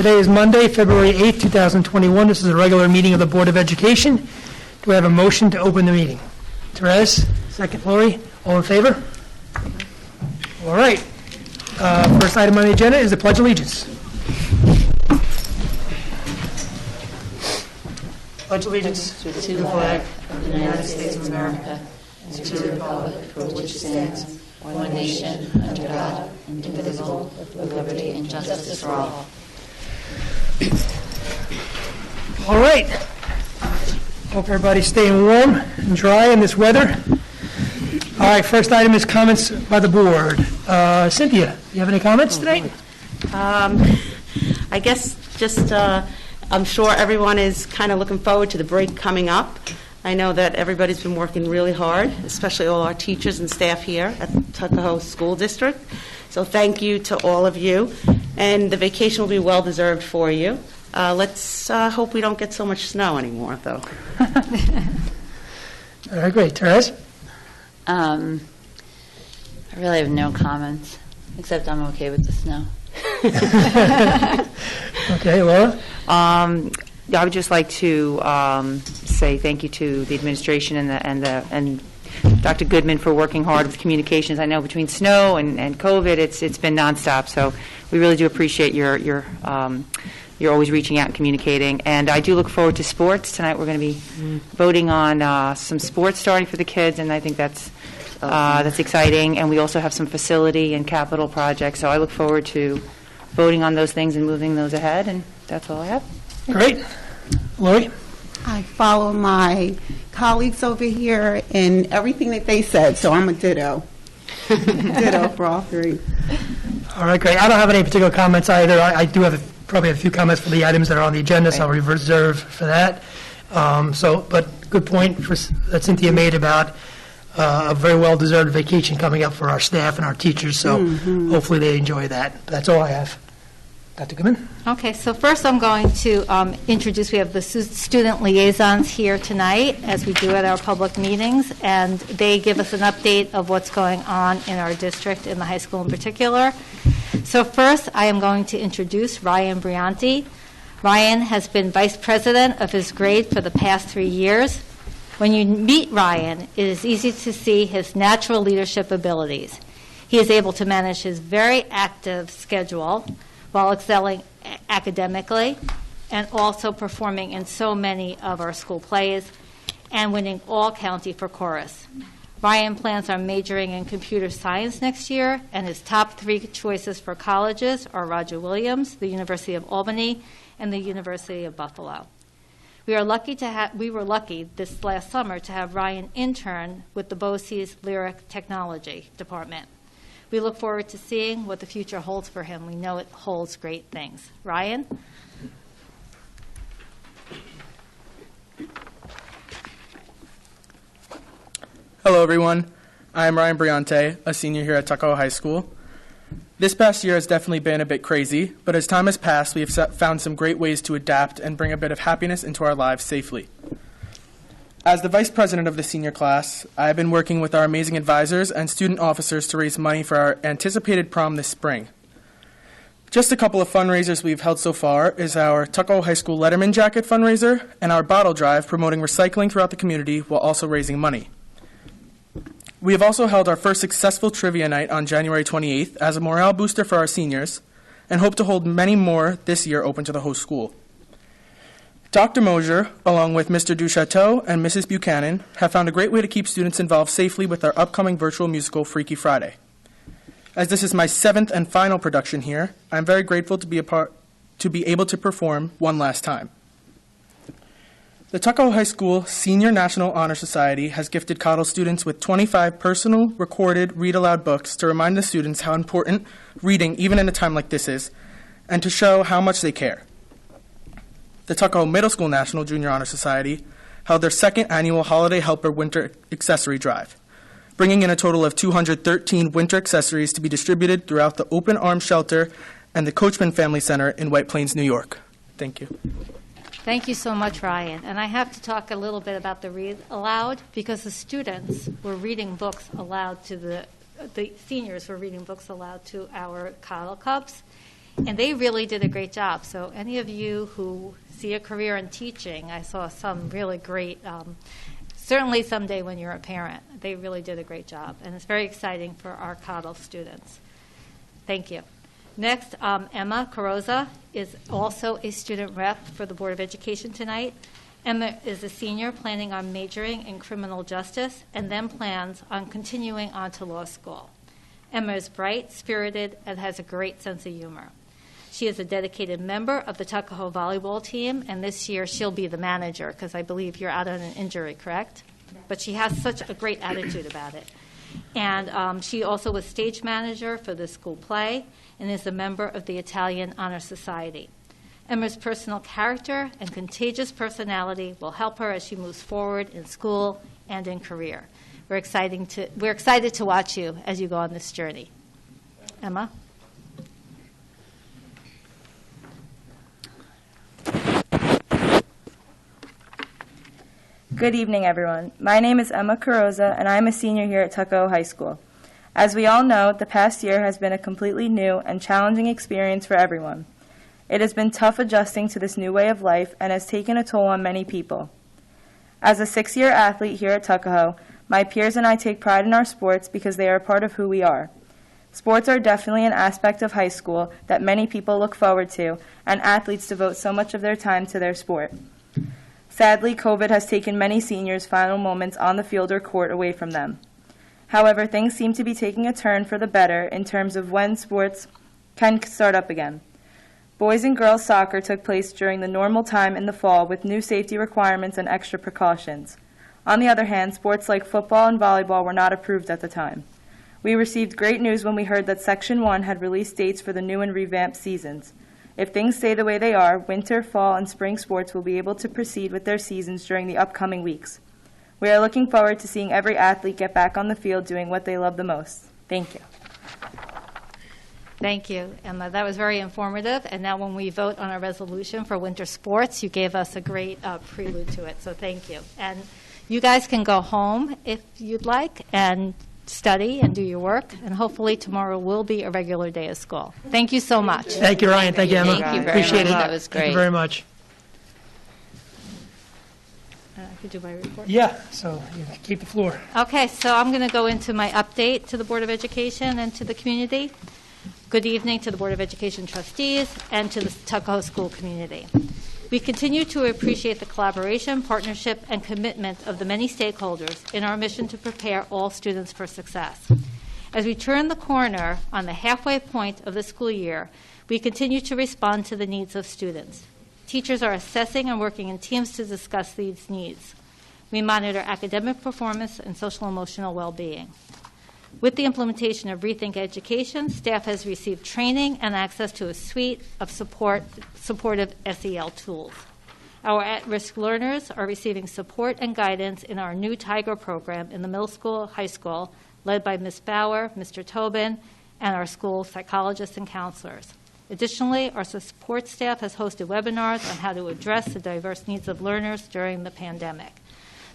Today is Monday, February 8th, 2021. This is a regular meeting of the Board of Education. Do I have a motion to open the meeting? Therese, second. Lori, all in favor? All right. First item on the agenda is the Pledge of Allegiance. Pledge allegiance to the flag of the United States of America and to the republic for which it stands, one nation, under God, indivisible, with liberty and justice for all. All right. Hope everybody's staying warm and dry in this weather. All right, first item is comments by the board. Cynthia, do you have any comments tonight? I guess just I'm sure everyone is kind of looking forward to the break coming up. I know that everybody's been working really hard, especially all our teachers and staff here at the Tuckahoe School District. So thank you to all of you. And the vacation will be well deserved for you. Let's hope we don't get so much snow anymore, though. All right, great. Therese? I really have no comments, except I'm okay with the snow. Okay, Laura? I would just like to say thank you to the administration and Dr. Goodman for working hard with communications. I know between snow and COVID, it's been nonstop. So we really do appreciate you're always reaching out and communicating. And I do look forward to sports tonight. We're going to be voting on some sports starting for the kids, and I think that's exciting. And we also have some facility and capital projects. So I look forward to voting on those things and moving those ahead. And that's all I have. Great. Lori? I follow my colleagues over here in everything that they said, so I'm a ditto. Ditto for all three. All right, great. I don't have any particular comments either. I do have probably a few comments for the items that are on the agenda, so I'll reserve for that. But good point that Cynthia made about a very well-deserved vacation coming up for our staff and our teachers, so hopefully they enjoy that. That's all I have. Dr. Goodman? Okay, so first I'm going to introduce, we have the student liaisons here tonight, as we do at our public meetings, and they give us an update of what's going on in our district, in the high school in particular. So first, I am going to introduce Ryan Brianti. Ryan has been vice president of his grade for the past 3 years. When you meet Ryan, it is easy to see his natural leadership abilities. He is able to manage his very active schedule while excelling academically and also performing in so many of our school plays and winning all county for chorus. Ryan plans on majoring in computer science next year, and his top 3 choices for colleges are Roger Williams, the University of Albany, and the University of Buffalo. We were lucky this last summer to have Ryan intern with the BOCES Lyric Technology Department. We look forward to seeing what the future holds for him. We know it holds great things. Ryan? Hello, everyone. I am Ryan Briante, a senior here at Tuckahoe High School. This past year has definitely been a bit crazy, but as time has passed, we have found some great ways to adapt and bring a bit of happiness into our lives safely. As the vice president of the senior class, I have been working with our amazing advisors and student officers to raise money for our anticipated prom this spring. Just a couple of fundraisers we've held so far is our Tuckahoe High School Letterman Jacket fundraiser and our bottle drive promoting recycling throughout the community while also raising money. We have also held our first successful trivia night on January 28th as a morale booster for our seniors and hope to hold many more this year open to the host school. Dr. Mosier, along with Mr. Duchateau and Mrs. Buchanan, have found a great way to keep students involved safely with our upcoming virtual musical, Freaky Friday. As this is my 7th and final production here, I'm very grateful to be able to perform one last time. The Tuckahoe High School Senior National Honor Society has gifted Cottle students with 25 personal, recorded, read-aloud books to remind the students how important reading, even in a time like this, is, and to show how much they care. The Tuckahoe Middle School National Junior Honor Society held their 2nd annual Holiday Helper Winter Accessory Drive, bringing in a total of 213 winter accessories to be distributed throughout the Open Arms Shelter and the Coachman Family Center in White Plains, New York. Thank you. Thank you so much, Ryan. And I have to talk a little bit about the read aloud because the students were reading books aloud to the seniors were reading books aloud to our Cottle Cubs. And they really did a great job. So any of you who see a career in teaching, I saw some really great, certainly someday when you're a parent, they really did a great job. And it's very exciting for our COTL students. Thank you. Next, Emma Carroza is also a student rep for the Board of Education tonight. Emma is a senior planning on majoring in criminal justice and then plans on continuing on to law school. Emma is bright, spirited, and has a great sense of humor. She is a dedicated member of the Tuckahoe volleyball team, and this year she'll be the manager because I believe you're out on an injury, correct? But she has such a great attitude about it. And she also was stage manager for the school play and is a member of the Italian Honor Society. Emma's personal character and contagious personality will help her as she moves forward in school and in career. We're excited to watch you as you go on this journey. Emma? Good evening, everyone. My name is Emma Carroza, and I am a senior here at Tuckahoe High School. As we all know, the past year has been a completely new and challenging experience for everyone. It has been tough adjusting to this new way of life and has taken a toll on many people. As a 6-year athlete here at Tuckahoe, my peers and I take pride in our sports because they are a part of who we are. Sports are definitely an aspect of high school that many people look forward to, and athletes devote so much of their time to their sport. Sadly, COVID has taken many seniors' final moments on the field or court away from them. However, things seem to be taking a turn for the better in terms of when sports can start up again. Boys and girls soccer took place during the normal time in the fall with new safety requirements and extra precautions. On the other hand, sports like football and volleyball were not approved at the time. We received great news when we heard that Section 1 had released dates for the new and revamped seasons. If things stay the way they are, winter, fall, and spring sports will be able to proceed with their seasons during the upcoming weeks. We are looking forward to seeing every athlete get back on the field doing what they love the most. Thank you. Thank you, Emma. That was very informative. And now when we vote on our resolution for winter sports, you gave us a great prelude to it. So thank you. And you guys can go home if you'd like and study and do your work. And hopefully tomorrow will be a regular day of school. Thank you so much. Thank you, Ryan. Thank you, Emma. Thank you very Appreciate much. it. That was Thank you great. very much. I could do my report. Yeah, so you keep the floor. Okay, so I'm going to go into my update to the Board of Education and to the community. Good evening to the Board of Education trustees and to the Tuckahoe school community. We continue to appreciate the collaboration, partnership, and commitment of the many stakeholders in our mission to prepare all students for success. As we turn the corner on the halfway point of the school year, we continue to respond to the needs of students. Teachers are assessing and working in teams to discuss these needs. We monitor academic performance and social-emotional well-being. With the implementation of Rethink Education, staff has received training and access to a suite of supportive SEL tools. Our at-risk learners are receiving support and guidance in our new Tiger program in the middle school, high school, led by Ms. Bauer, Mr. Tobin, and our school psychologists and counselors. Additionally, our support staff has hosted webinars on how to address the diverse needs of learners during the pandemic.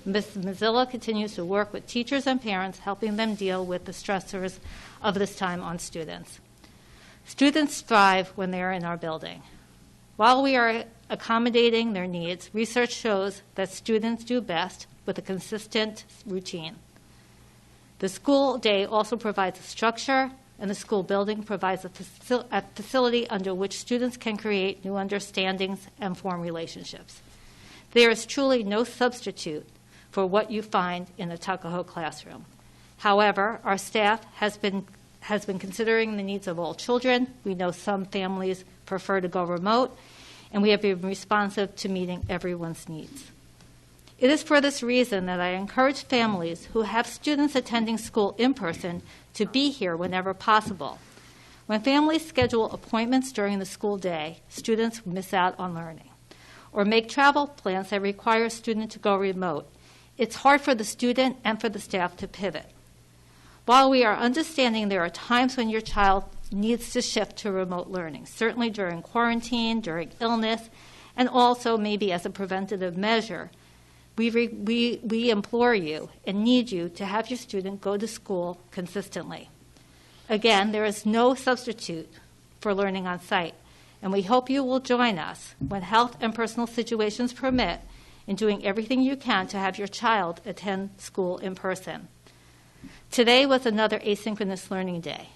Ms. Mazzilla continues to work with teachers and parents, helping them deal with the stressors of this time on students. Students thrive when they are in our building. While we are accommodating their needs, research shows that students do best with a consistent routine. The school day also provides a structure, and the school building provides a facility under which students can create new understandings and form relationships. There is truly no substitute for what you find in a Tuckahoe classroom. However, our staff has been considering the needs of all children. We know some families prefer to go remote, and we have been responsive to meeting everyone's needs. It is for this reason that I encourage families who have students attending school in person to be here whenever possible. When families schedule appointments during the school day, students miss out on learning. Or make travel plans that require a student to go remote. It's hard for the student and for the staff to pivot. While we are understanding there are times when your child needs to shift to remote learning, certainly during quarantine, during illness, and also maybe as a preventative measure, we implore you and need you to have your student go to school consistently. Again, there is no substitute for learning on site, and we hope you will join us when health and personal situations permit in doing everything you can to have your child attend school in person. Today was another asynchronous learning day.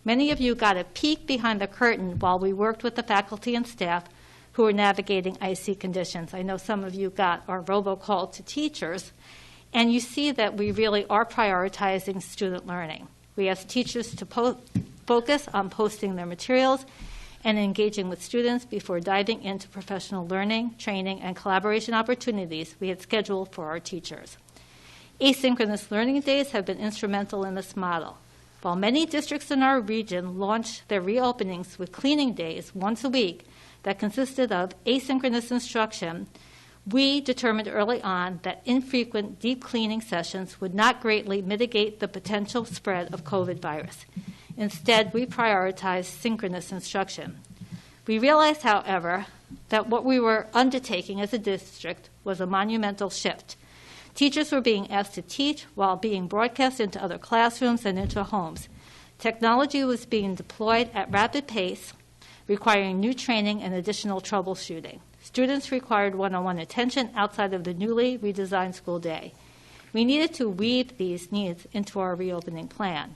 Many of you got a peek behind the curtain while we worked with the faculty and staff who were navigating icy conditions. I know some of you got our robocall to teachers, and you see that we really are prioritizing student learning. We ask teachers to focus on posting their materials and engaging with students before diving into professional learning, training, and collaboration opportunities we had scheduled for our teachers. Asynchronous learning days have been instrumental in this model. While many districts in our region launched their reopenings with cleaning days once a week that consisted of asynchronous instruction, we determined early on that infrequent deep cleaning sessions would not greatly mitigate the potential spread of COVID virus. Instead, we prioritized synchronous instruction. We realized, however, that what we were undertaking as a district was a monumental shift. Teachers were being asked to teach while being broadcast into other classrooms and into homes. Technology was being deployed at rapid pace, requiring new training and additional troubleshooting. Students required one-on-one attention outside of the newly redesigned school day. We needed to weave these needs into our reopening plan.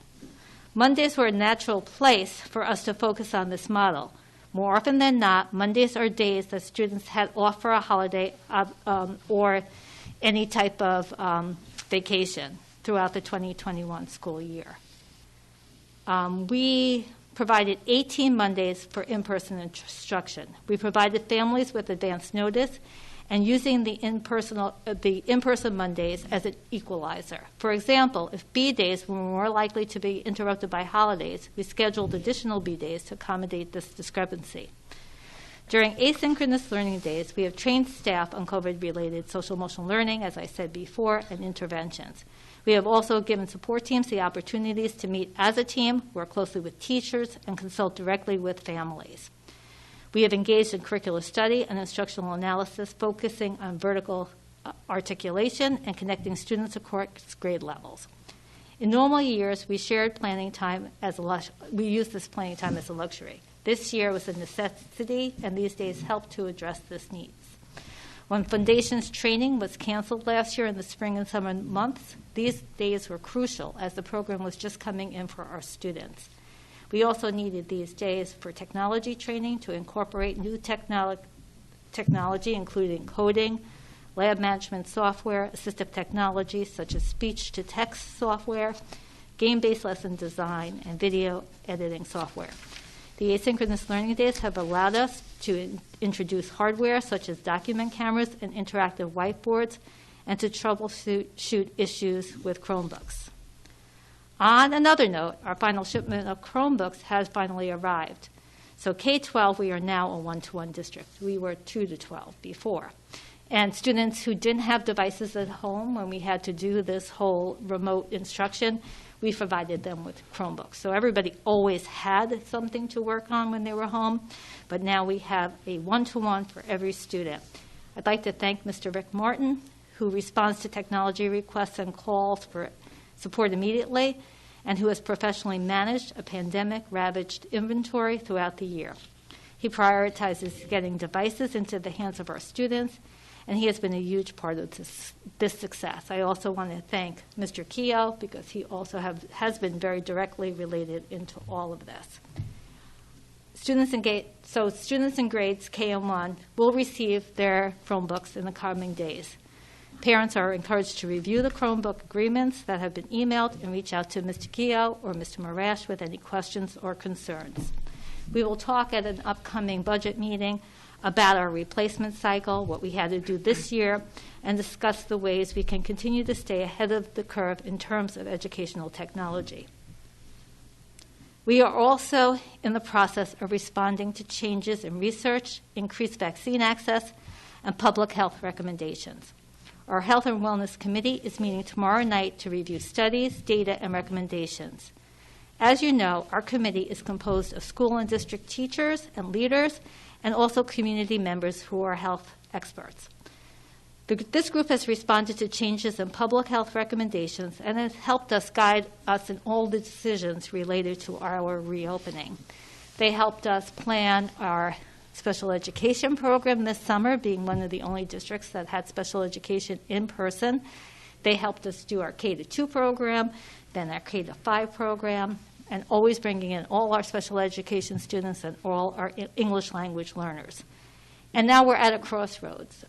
Mondays were a natural place for us to focus on this model. More often than not, Mondays are days that students had off for a holiday or any type of vacation throughout the 2021 school year. We provided 18 Mondays for in-person instruction. We provided families with advance notice and using the in-person Mondays as an equalizer. For example, if B days were more likely to be interrupted by holidays, we scheduled additional B days to accommodate this discrepancy. During asynchronous learning days, we have trained staff on COVID-related social-emotional learning, as I said before, and interventions. We have also given support teams the opportunities to meet as a team, work closely with teachers, and consult directly with families. We have engaged in curricular study and instructional analysis, focusing on vertical articulation and connecting students across grade levels. In normal years, we shared planning time we used this planning time as a luxury. This year was a necessity, and these days help to address this needs. When Foundations training was canceled last year in the spring and summer months, these days were crucial as the program was just coming in for our students. We also needed these days for technology training to incorporate new technology, including coding, lab management software, assistive technologies such as speech-to-text software, game-based lesson design, and video editing software. The asynchronous learning days have allowed us to introduce hardware such as document cameras and interactive whiteboards, and to troubleshoot issues with Chromebooks. On another note, our final shipment of Chromebooks has finally arrived. So K-12, we are now a 1-to-1 district. We were 2-to-12 before. And students who didn't have devices at home when we had to do this whole remote instruction, we provided them with Chromebooks. So everybody always had something to work on when they were home, but now we have a 1-to-1 for every student. I'd like to thank Mr. Rick Martin, who responds to technology requests and calls for support immediately, and who has professionally managed a pandemic-ravaged inventory throughout the year. He prioritizes getting devices into the hands of our students, and he has been a huge part of this success. I also want to thank Mr. Keogh, because he also has been very directly related into all of this. Students in grades K and 1 will receive their Chromebooks in the coming days. Parents are encouraged to review the Chromebook agreements that have been emailed and reach out to Mr. Keogh or Mr. Marash with any questions or concerns. We will talk at an upcoming budget meeting about our replacement cycle, what we had to do this year, and discuss the ways we can continue to stay ahead of the curve in terms of educational technology. We are also in the process of responding to changes in research, increased vaccine access, and public health recommendations. Our Health and Wellness Committee is meeting tomorrow night to review studies, data, and recommendations. As you know, our committee is composed of school and district teachers and leaders, and also community members who are health experts. This group has responded to changes in public health recommendations and has helped us guide us in all the decisions related to our reopening. They helped us plan our special education program this summer, being one of the only districts that had special education in person. They helped us do our K-2 program, then our K-5 program, and always bringing in all our special education students and all our English language learners. And now we're at a crossroads.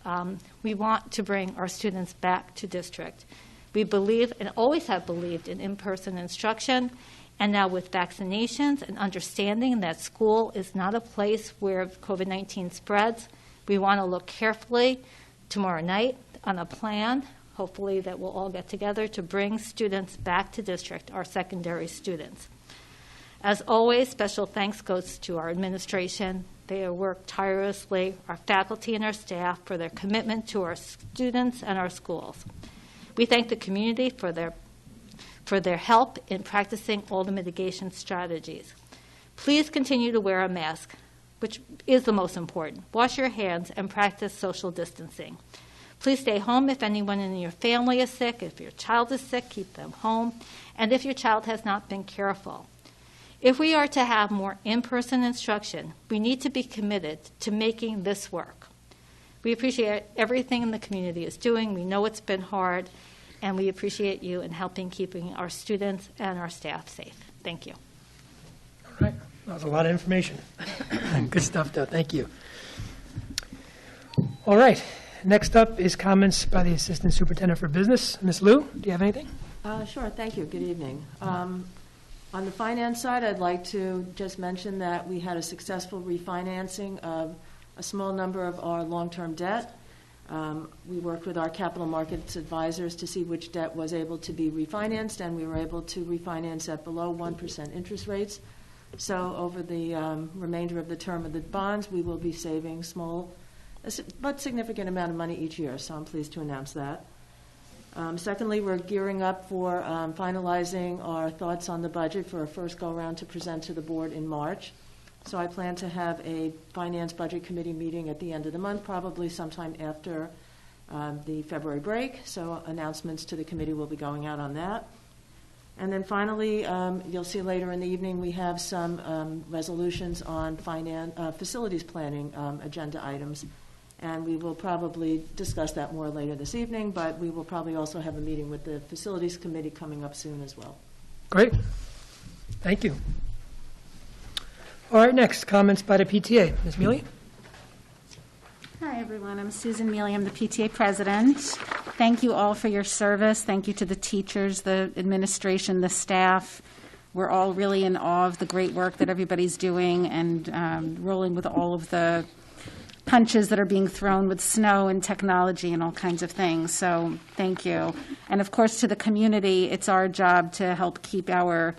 We want to bring our students back to district. We believe and always have believed in in-person instruction, and now with vaccinations and understanding that school is not a place where COVID-19 spreads, we want to look carefully tomorrow night on a plan, hopefully that we'll all get together to bring students back to district, our secondary students. As always, special thanks goes to our administration. They have worked tirelessly, our faculty and our staff, for their commitment to our students and our schools. We thank the community for their help in practicing all the mitigation strategies. Please continue to wear a mask, which is the most important. Wash your hands and practice social distancing. Please stay home if anyone in your family is sick. If your child is sick, keep them home. And if your child has not been careful. If we are to have more in-person instruction, we need to be committed to making this work. We appreciate everything the community is doing. We know it's been hard, and we appreciate you in helping keeping our students and our staff safe. Thank you. All right. That was a lot of information. Good stuff, though. Thank you. All right. Next up is comments by the Assistant Superintendent for Business. Ms. Liu, do you have anything? Sure. Thank you. Good evening. On the finance side, I'd like to just mention that we had a successful refinancing of a small number of our long-term debt. We worked with our capital markets advisors to see which debt was able to be refinanced, and we were able to refinance at below 1% interest rates. So over the remainder of the term of the bonds, we will be saving small but significant amount of money each year, so I'm pleased to announce that. Secondly, we're gearing up for finalizing our thoughts on the budget for a first go-around to present to the board in March. So I plan to have a Finance Budget Committee meeting at the end of the month, probably sometime after the February break. So announcements to the committee will be going out on that. And then finally, you'll see later in the evening, we have some resolutions on facilities planning agenda items. And we will probably discuss that more later this evening, but we will probably also have a meeting with the Facilities Committee coming up soon as well. Great. Thank you. All right, next, comments by the PTA. Ms. Mealy? Hi, everyone. I'm Susan Mealy. I'm the PTA president. Thank you all for your service. Thank you to the teachers, the administration, the staff. We're all really in awe of the great work that everybody's doing and rolling with all of the punches that are being thrown with snow and technology and all kinds of things. So thank you. And of course, to the community, it's our job to help keep our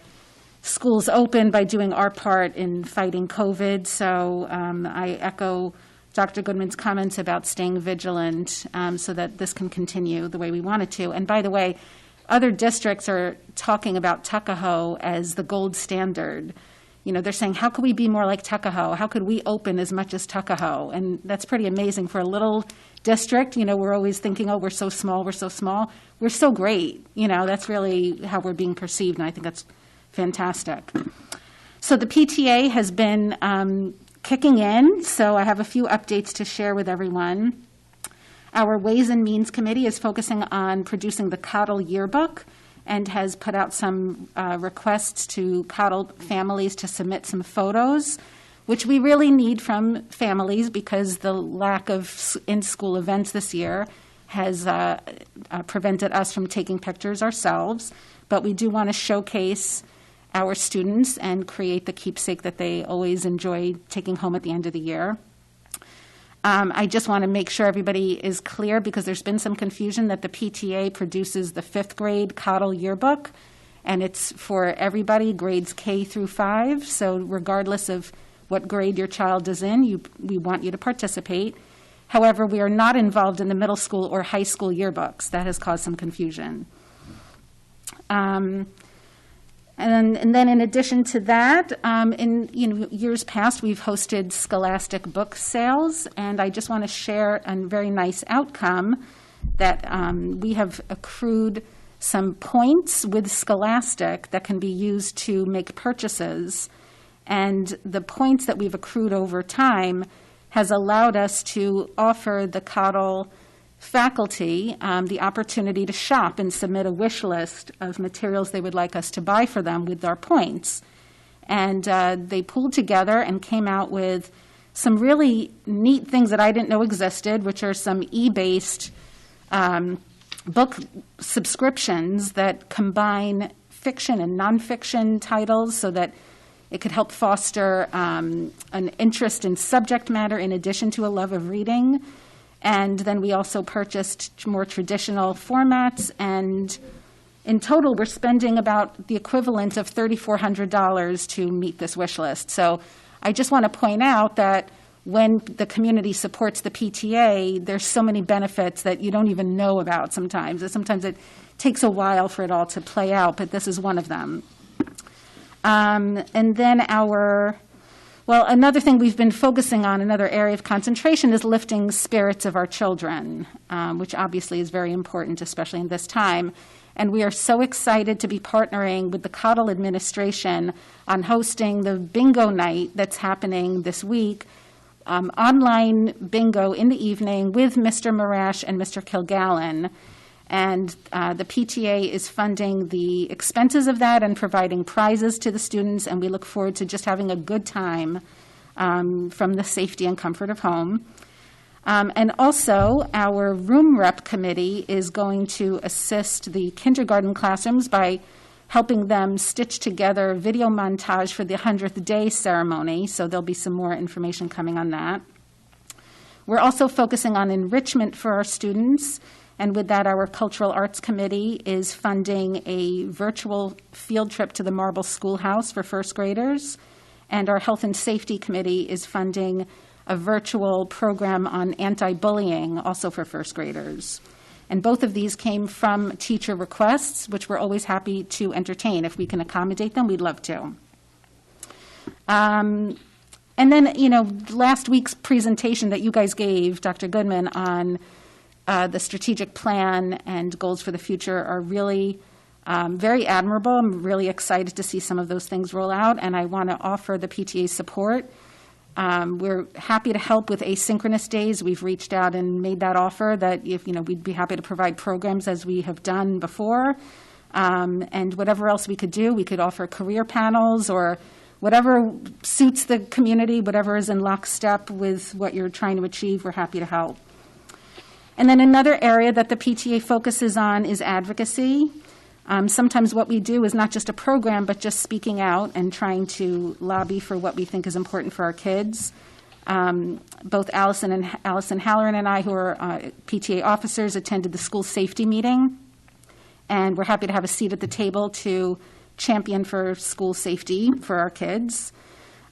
schools open by doing our part in fighting COVID. So I echo Dr. Goodman's comments about staying vigilant so that this can continue the way we want it to. And by the way, other districts are talking about Tuckahoe as the gold standard. You know, they're saying, how could we be more like Tuckahoe? How could we open as much as Tuckahoe? And that's pretty amazing for a little district. You know, we're always thinking, oh, we're so small, we're so small. We're so great. You know, that's really how we're being perceived, and I think that's fantastic. So the PTA has been kicking in, so I have a few updates to share with everyone. Our Ways and Means Committee is focusing on producing the Coddle Yearbook and has put out some requests to Coddle families to submit some photos, which we really need from families because the lack of in-school events this year has prevented us from taking pictures ourselves. But we do want to showcase our students and create the keepsake that they always enjoy taking home at the end of the year. I just want to make sure everybody is clear because there's been some confusion that the PTA produces the 5th grade Coddle Yearbook, and it's for everybody, grades K through 5. So regardless of what grade your child is in, we want you to participate. However, we are not involved in the middle school or high school yearbooks. That has caused some confusion. And then in addition to that, in years past, we've hosted Scholastic book sales, and I just want to share a very nice outcome that we have accrued some points with Scholastic that can be used to make purchases. And the points that we've accrued over time has allowed us to offer the Cottle faculty the opportunity to shop and submit a wish list of materials they would like us to buy for them with our points. And they pooled together and came out with some really neat things that I didn't know existed, which are some e-based book subscriptions that combine fiction and nonfiction titles so that it could help foster an interest in subject matter in addition to a love of reading. And then we also purchased more traditional formats, and in total, we're spending about the equivalent of $3,400 to meet this wish list. So I just want to point out that when the community supports the PTA, there's so many benefits that you don't even know about sometimes. Sometimes it takes a while for it all to play out, but this is one of them. And then another thing we've been focusing on, another area of concentration, is lifting spirits of our children, which obviously is very important, especially in this time. And we are so excited to be partnering with the Cottle administration on hosting the bingo night that's happening this week, online bingo in the evening with Mr. Marash and Mr. Kilgallen. And the PTA is funding the expenses of that and providing prizes to the students, and we look forward to just having a good time from the safety and comfort of home. And also, our room rep committee is going to assist the kindergarten classrooms by helping them stitch together a video montage for the 100th day ceremony, so there'll be some more information coming on that. We're also focusing on enrichment for our students, and with that, our Cultural Arts Committee is funding a virtual field trip to the Marble Schoolhouse for first graders, and our Health and Safety Committee is funding a virtual program on anti-bullying, also for first graders. And both of these came from teacher requests, which we're always happy to entertain. If we can accommodate them, we'd love to. And then, last week's presentation that you guys gave, Dr. Goodman, on the strategic plan and goals for the future are really very admirable. I'm really excited to see some of those things roll out, and I want to offer the PTA support. We're happy to help with asynchronous days. We've reached out and made that offer that we'd be happy to provide programs as we have done before. And whatever else we could do, we could offer career panels or whatever suits the community, whatever is in lockstep with what you're trying to achieve, we're happy to help. And then another area that the PTA focuses on is advocacy. Sometimes what we do is not just a program, but just speaking out and trying to lobby for what we think is important for our kids. Both Allison Halloran and I, who are PTA officers, attended the school safety meeting, and we're happy to have a seat at the table to champion for school safety for our kids.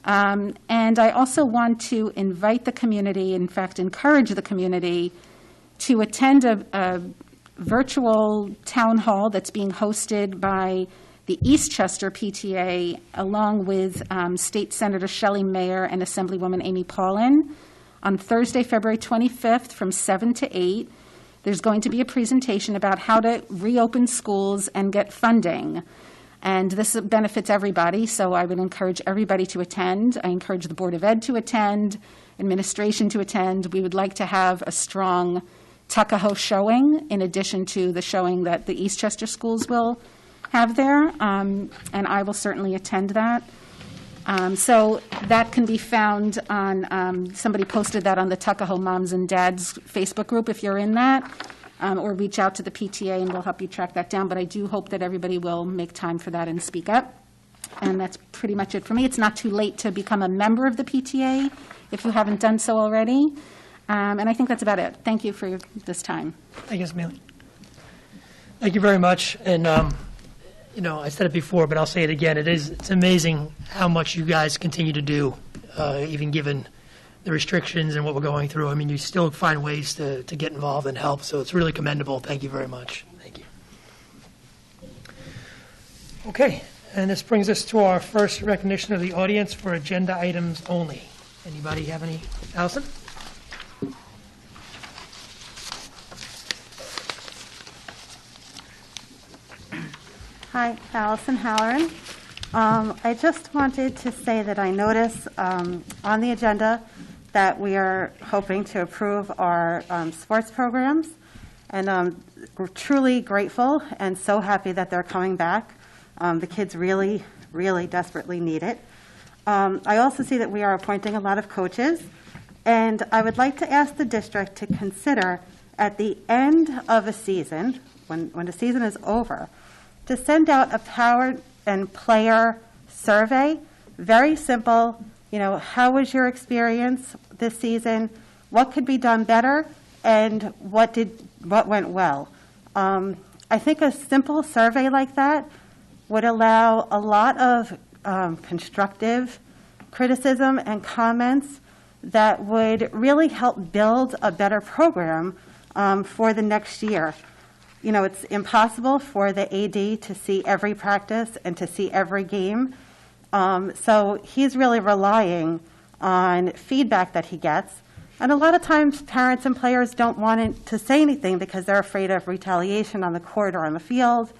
And I also want to invite the community, in fact, encourage the community to attend a virtual town hall that's being hosted by the Eastchester PTA along with State Senator Shelley Mayer and Assemblywoman Amy Paulin on Thursday, February 25th from 7 to 8. There's going to be a presentation about how to reopen schools and get funding. And this benefits everybody, so I would encourage everybody to attend. I encourage the Board of Ed to attend, administration to attend. We would like to have a strong Tuckahoe showing, in addition to the showing that the Eastchester schools will have there, and I will certainly attend that. So that can be found on, somebody posted that on the Tuckahoe Moms and Dads Facebook group if you're in that, or reach out to the PTA and we'll help you track that down. But I do hope that everybody will make time for that and speak up. And that's pretty much it for me. It's not too late to become a member of the PTA if you haven't done so already. And I think that's about it. Thank you for this time. Thank you, Amelia. Thank you very much. And, I said it before, but I'll say it again. It's amazing how much you guys continue to do, even given the restrictions and what we're going through. I mean, you still find ways to get involved and help, so it's really commendable. Thank you very much. Thank you. Okay, and this brings us to our first recognition of the audience for agenda items only. Anybody have any? Allison? Hi, Allison Halloran. I just wanted to say that I notice on the agenda that we are hoping to approve our sports programs, and we're truly grateful and so happy that they're coming back. The kids really, really desperately need it. I also see that we are appointing a lot of coaches, and I would like to ask the district to consider at the end of a season, when the season is over, to send out a power and player survey. Very simple. How was your experience this season? What could be done better? And what went well? I think a simple survey like that would allow a lot of constructive criticism and comments that would really help build a better program for the next year. It's impossible for the AD to see every practice and to see every game. So he's really relying on feedback that he gets. And a lot of times parents and players don't want to say anything because they're afraid of retaliation on the court or on the field.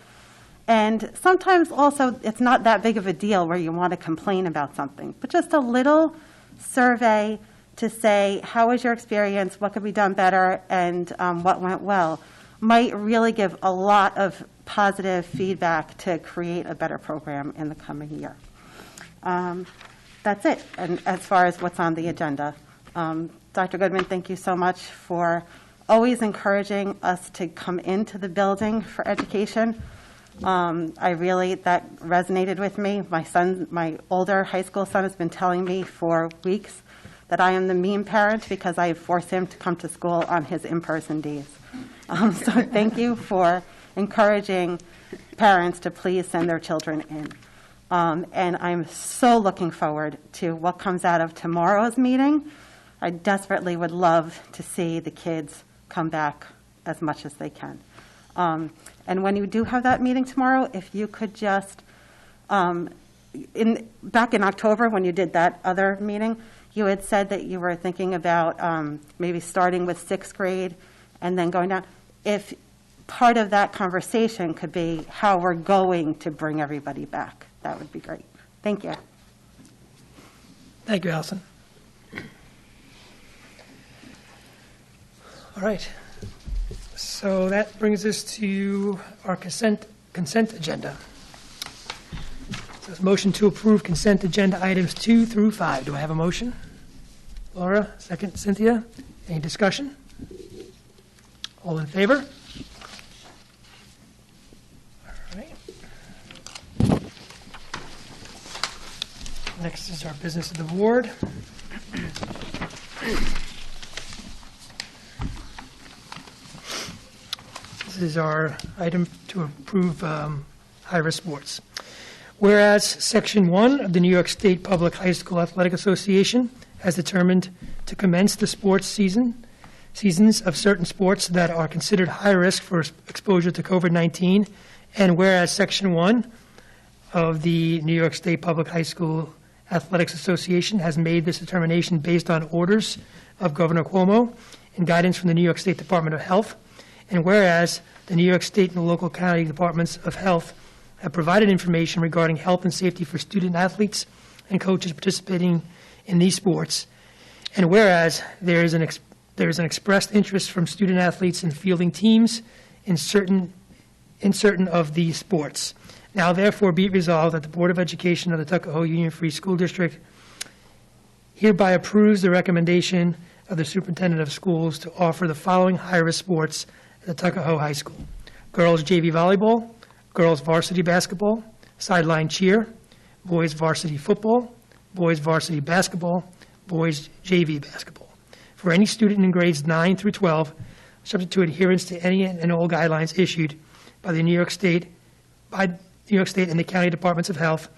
And sometimes also it's not that big of a deal where you want to complain about something, but just a little survey to say, how was your experience, what could be done better, and what went well, might really give a lot of positive feedback to create a better program in the coming year. That's it, and as far as what's on the agenda. Dr. Goodman, thank you so much for always encouraging us to come into the building for education. That resonated with me. My older high school son has been telling me for weeks that I am the mean parent because I force him to come to school on his in-person days. So thank you for encouraging parents to please send their children in. And I'm so looking forward to what comes out of tomorrow's meeting. I desperately would love to see the kids come back as much as they can. And when you do have that meeting tomorrow, if you could just, back in October when you did that other meeting, you had said that you were thinking about maybe starting with 6th grade and then going down. If part of that conversation could be how we're going to bring everybody back, that would be great. Thank you. Thank you, Allison. All right. So that brings us to our consent agenda. So it's a motion to approve consent agenda items 2 through 5. Do I have a motion? Laura, second. Cynthia, any discussion? All in favor? All right. Next is our business of the board. This is our item to approve high-risk sports. Whereas Section 1 of the New York State Public High School Athletic Association has determined to commence the sports seasons of certain sports that are considered high risk for exposure to COVID-19, and whereas Section 1 of the New York State Public High School Athletics Association has made this determination based on orders of Governor Cuomo and guidance from the New York State Department of Health, and whereas the New York State and the local county departments of health have provided information regarding health and safety for student athletes and coaches participating in these sports, and whereas there is an expressed interest from student athletes in fielding teams in certain of these sports. Now, therefore, be it resolved that the Board of Education of the Tuckahoe Union Free School District hereby approves the recommendation of the Superintendent of Schools to offer the following high-risk sports at the Tuckahoe High School: girls JV volleyball, girls varsity basketball, sideline cheer, boys varsity football, boys varsity basketball, boys JV basketball. For any student in grades 9 through 12, subject to adherence to any and all guidelines issued by the New York State and the county departments of health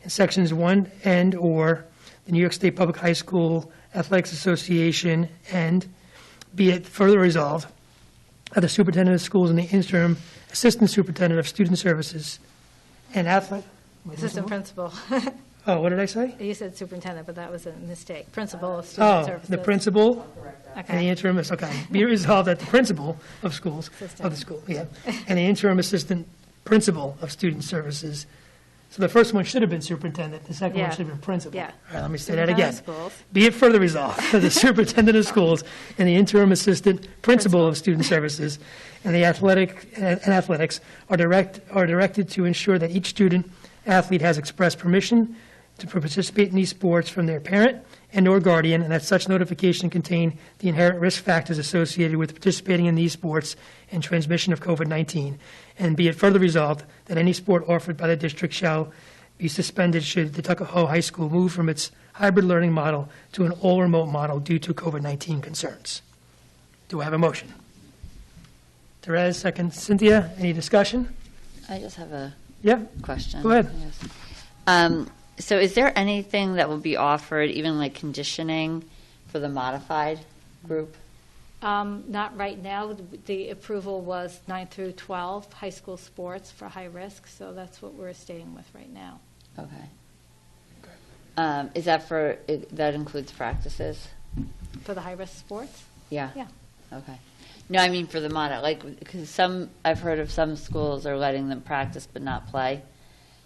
in sections 1 and or the New York State Public High School Athletics Association, and be it further resolved that the superintendent of schools and the interim assistant superintendent of student services and Assistant principal. Oh, what did I say? You said superintendent, but that was a mistake. Principal of student services. The principal and the Okay. interim is, okay. Be resolved that the principal of schools, of the school, yeah, and the interim assistant principal of student services So the first one should have been superintendent, the second one Yeah. should have been principal. Yeah. All right, let me say that again. Superintendent of schools. Be it further resolved that the superintendent of schools and the interim assistant principal of student services and the athletics are directed to ensure that each student athlete has expressed permission to participate in these sports from their parent and/or guardian, and that such notification contain the inherent risk factors associated with participating in these sports and transmission of COVID-19. And be it further resolved that any sport offered by the district shall be suspended should the Tuckahoe High School move from its hybrid learning model to an all-remote model due to COVID-19 concerns. Do I have a motion? Therese, second. Cynthia, any discussion? I just have a Yeah, question. go ahead. Yes. So is there anything that will be offered, even like conditioning for the modified group? Not right now. The approval was 9 through 12, high school sports for high risk, so that's what we're staying with right now. Okay. Is that that includes practices? For the high risk sports? Yeah. Yeah. Okay. No, I mean for the because I've heard of some schools are letting them practice but not play.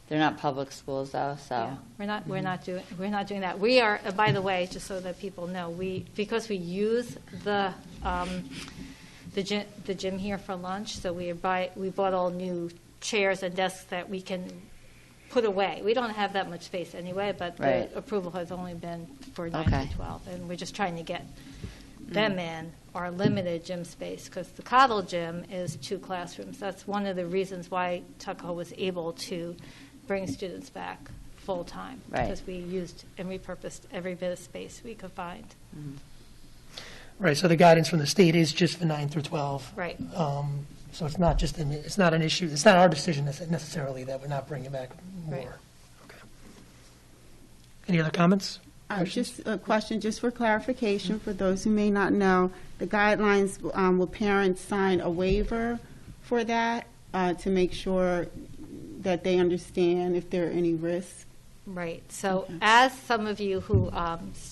They're not public schools though, so. Yeah, we're not doing that. We are, by the way, just so that people know, because we use the gym here for lunch, so we bought all new chairs and desks that we can put away. We don't have that much space anyway, but Right. the approval has only been for 9 Okay. to 12, and we're just trying to get them in our limited gym space, because the Cottle gym is 2 classrooms. That's one of the reasons why Tuckahoe was able to bring students back full-time. Right. Because we used and repurposed every bit of space we could find. Right, so the guidance from the state is just for 9 through 12. Right. So it's not just, it's not an issue, it's not our decision necessarily that we're not bringing back more. Right. Okay. Any other comments? Just a question, just for clarification, for those who may not know, the guidelines, will parents sign a waiver for that to make sure that they understand if there are any risks? Right. So as some of you who,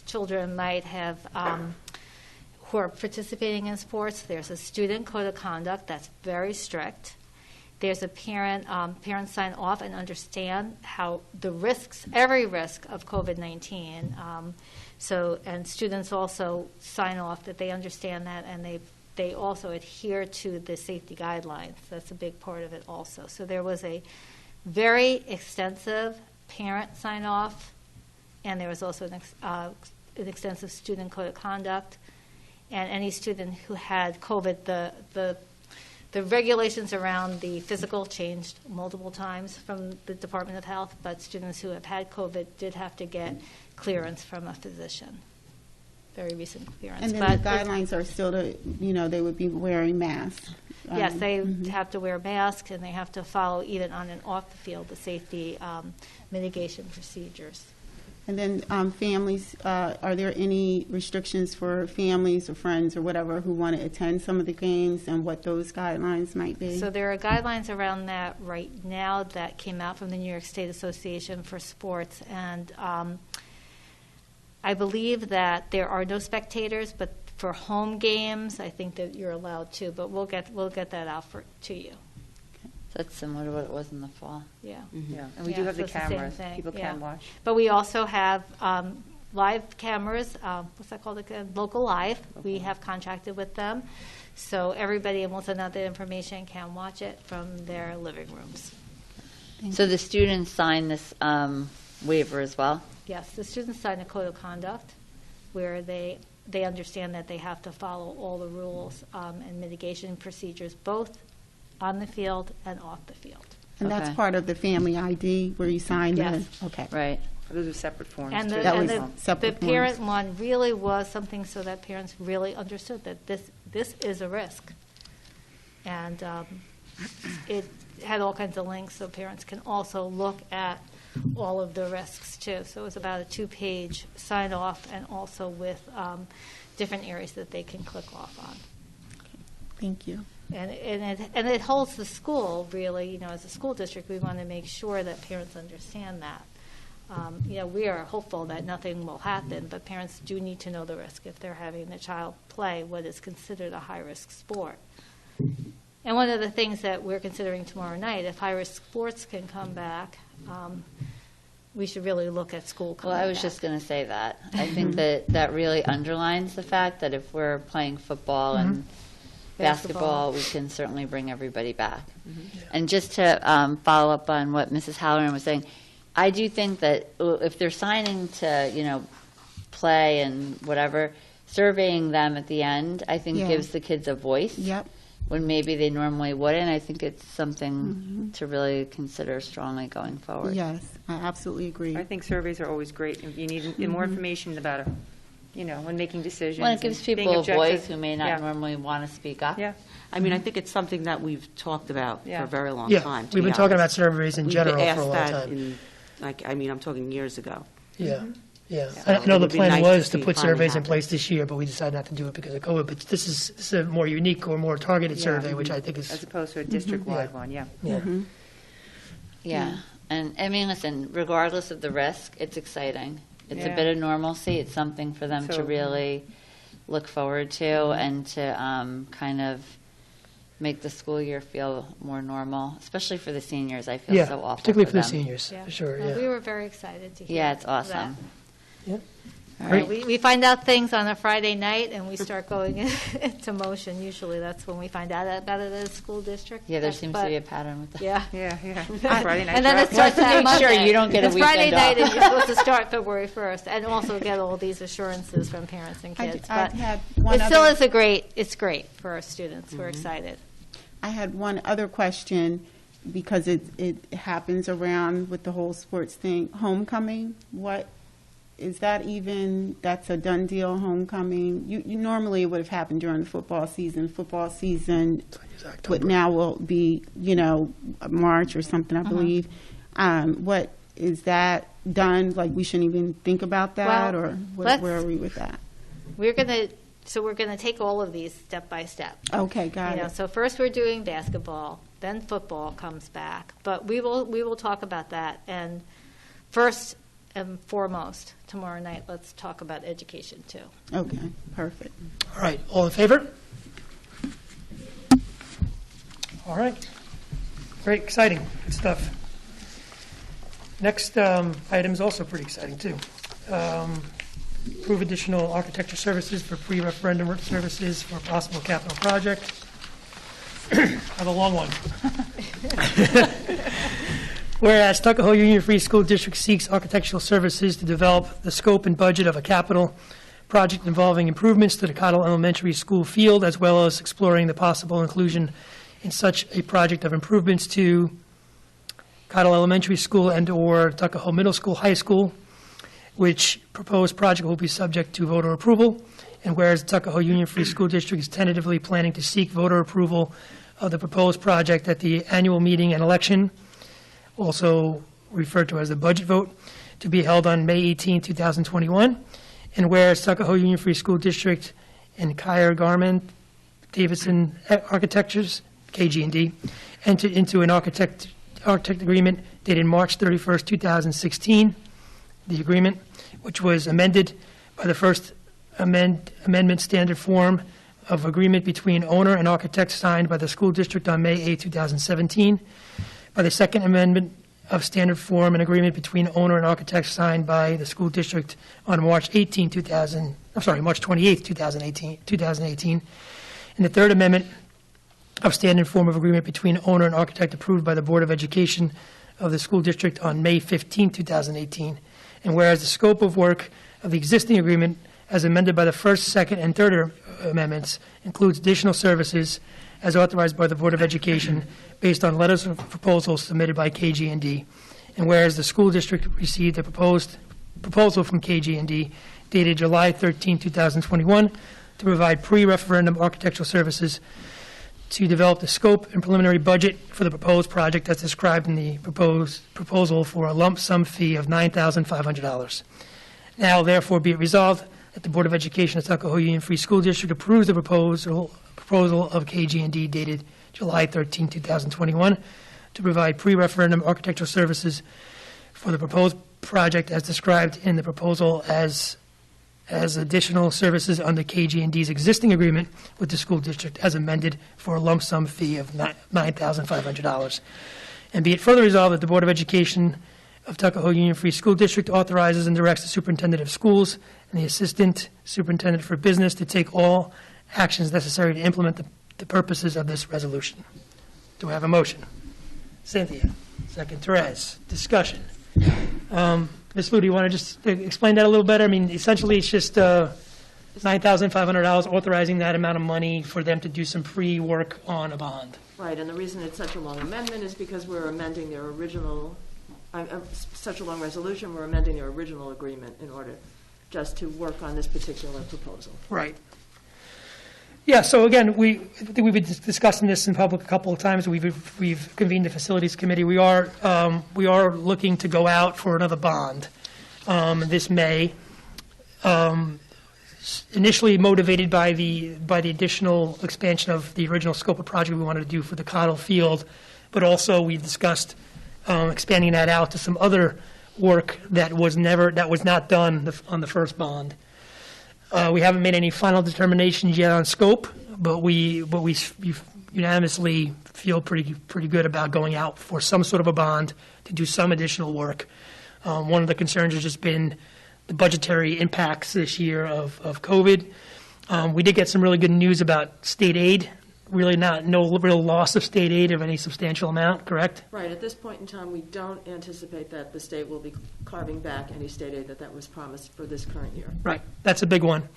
children might have, who are participating in sports, there's a student code of conduct that's very strict. There's a parents sign off and understand how the risks, every risk of COVID-19. And students also sign off that they understand that, and they also adhere to the safety guidelines. That's a big part of it also. So there was a very extensive parent sign off, and there was also an extensive student code of conduct. And any student who had COVID, the regulations around the physical changed multiple times from the Department of Health, but students who have had COVID did have to get clearance from a physician, very recent clearance. And then the guidelines are still they would be wearing masks. Yes, they have to wear masks, and they have to follow, even on and off the field, the safety mitigation procedures. And then families, are there any restrictions for families or friends or whatever who want to attend some of the games, and what those guidelines might be? So there are guidelines around that right now that came out from the New York State Association for Sports, and I believe that there are no spectators, but for home games, I think that you're allowed to. But we'll get that out to you. That's similar to what it was in the fall. Yeah. Yeah, and we Yeah, do have so the it's the same cameras. thing, People yeah. can watch. But we also have live cameras, what's that called again? Local Live. We have contracted with them. So everybody, and we'll send out the information, can watch it from their living rooms. So the students sign this waiver as well? Yes, the students sign a code of conduct where they understand that they have to follow all the rules and mitigation procedures, both on the field and off the field. And that's Okay. part of the family ID where you sign Yes. Okay. Right. Those are separate forms. And too. That the, was and the separate parent one really was something so that parents really understood that this is a risk. And it had all kinds of links so parents can also look at all of the risks too. So it was about a 2-page sign off, and also with different areas that they can click off on. Thank you. And it holds the school, really, as a school district, we want to make sure that parents understand that. We are hopeful that nothing will happen, but parents do need to know the risk if they're having the child play what is considered a high-risk sport. And one of the things that we're considering tomorrow night, if high-risk sports can come back, we should really look at school coming Well, back. I was just going to say that. I think that really underlines the fact that if we're playing football and basketball, we can certainly bring everybody back. And just to follow up on what Mrs. Halloran was saying, I do think that if they're signing to, play and whatever, surveying them at the end, I think gives the kids a voice. Yep. When maybe they normally wouldn't. I think it's something to really consider strongly going forward. Yes, I absolutely agree. I think surveys are always great. You need the more information, the better, when making decisions. Well, it gives and being people a objective. voice who may not Yeah. normally want to speak up. Yeah. I mean, I think it's something that we've talked about for a very long Yeah, time. to we've be been talking about honest. surveys in We've general for a asked long that time. I'm talking years ago. Yeah. So I know it the would be plan nice was to to see put it finally surveys in happen. place this year, but we decided not to do it because of COVID. But this is a more unique or more targeted Yeah. survey, which I think As is, opposed to a district-wide one, yeah. yeah. Yeah. And I mean, listen, regardless of the risk, it's exciting. It's Yeah. a bit of normalcy. It's something for them to So- really look forward to and to kind of make the school year feel more normal, especially for the seniors. I feel Yeah, so awful particularly for the them. seniors, Yeah. for sure, Well, we yeah. were very excited to hear Yeah, it's that. awesome. Yeah. All Great. right. We find out things on a Friday night, and we start going into motion. Usually, that's when we find out about it at a school district. Yeah, there seems to But- be a pattern with that. Yeah. Yeah, yeah. Friday night And then it drive. starts on Make sure Monday. you don't get a It's Friday weekend night, off. and you're supposed to start February 1st, and also get all these assurances from parents and I- kids. I But had one it still other- is it's great for our students. We're excited. I had one other question, because it happens around with the whole sports thing. Homecoming, what, is that even, that's a done deal, homecoming? You normally it would have happened during the football season. Football season, what now will be, March or something, I believe. What, is that done? Like, we shouldn't even think about that, Well, or where are we with that? We're going to take all of these step by step. Okay, got it. So first we're doing basketball, then football comes back. But we will talk about that. And first and foremost, tomorrow night, let's talk about education too. Okay, perfect. All right, all in favor? All right. Great, exciting, good stuff. Next item is also pretty exciting, too. Approve additional architecture services for pre-referendum services for a possible capital project. I have a long one. Whereas Tuckahoe Union Free School District seeks architectural services to develop the scope and budget of a capital project involving improvements to the Cottle Elementary School field, as well as exploring the possible inclusion in such a project of improvements to Cottle Elementary School and/or Tuckahoe Middle School, High School, which proposed project will be subject to voter approval. And whereas the Tuckahoe Union Free School District is tentatively planning to seek voter approval of the proposed project at the annual meeting and election, also referred to as the budget vote, to be held on May 18, 2021. And whereas Tuckahoe Union Free School District and Kyer Garment Davidson Architectures, KG&D, entered into an architect agreement dated March 31st, 2016. The agreement, which was amended by the first amendment standard form of agreement between owner and architect signed by the school district on May 8, 2017, by the second amendment of standard form, an agreement between owner and architect signed by the school district on March 28, 2018, and the third amendment of standard form of agreement between owner and architect approved by the Board of Education of the school district on May 15, 2018. And whereas the scope of work of the existing agreement, as amended by the first, second, and third amendments, includes additional services as authorized by the Board of Education based on letters of proposal submitted by KG&D. And whereas the school district received a proposal from KG&D dated July 13, 2021, to provide pre-referendum architectural services to develop the scope and preliminary budget for the proposed project as described in the proposal for a lump sum fee of $9,500. Now, therefore, be it resolved that the Board of Education of Tuckahoe Union Free School District approves the proposal of KG&D dated July 13, 2021, to provide pre-referendum architectural services for the proposed project as described in the proposal as as additional services under KG&D's existing agreement with the school district as amended for a lump sum fee of $9,500. And be it further resolved that the Board of Education of Tuckahoe Union Free School District authorizes and directs the superintendent of schools and the assistant superintendent for business to take all actions necessary to implement the purposes of this resolution. Do I have a motion? Cynthia. Second, Therese. Discussion. Ms. Lou, do you want to just explain that a little better? I mean, essentially, it's just $9,500 authorizing that amount of money for them to do some pre-work on a bond. Right, and the reason it's such a long amendment is because we're amending their original, such a long resolution, we're amending their original agreement in order just to work on this particular proposal. Right. Yeah, so again, I think we've been discussing this in public a couple of times. We've convened the facilities committee. We are looking to go out for another bond this May. Initially motivated by the additional expansion of the original scope of project we wanted to do for the Cottle Field, but also we discussed expanding that out to some other work that was not done on the first bond. We haven't made any final determinations yet on scope, but we unanimously feel pretty good about going out for some sort of a bond to do some additional work. One of the concerns has just been the budgetary impacts this year of COVID. We did get some really good news about state aid. Really no real loss of state aid of any substantial amount, correct? Right. At this point in time, we don't anticipate that the state will be carving back any state aid that was promised for this current year. Right. That's a big one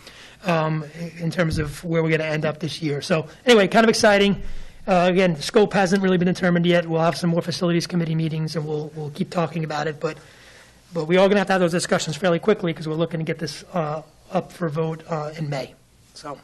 in terms of where we're going to end up this year. So anyway, kind of exciting. Again, the scope hasn't really been determined yet. We'll have some more facilities committee meetings, and we'll keep talking about it. But we are going to have those discussions fairly quickly because we're looking to get this up for vote in May. So.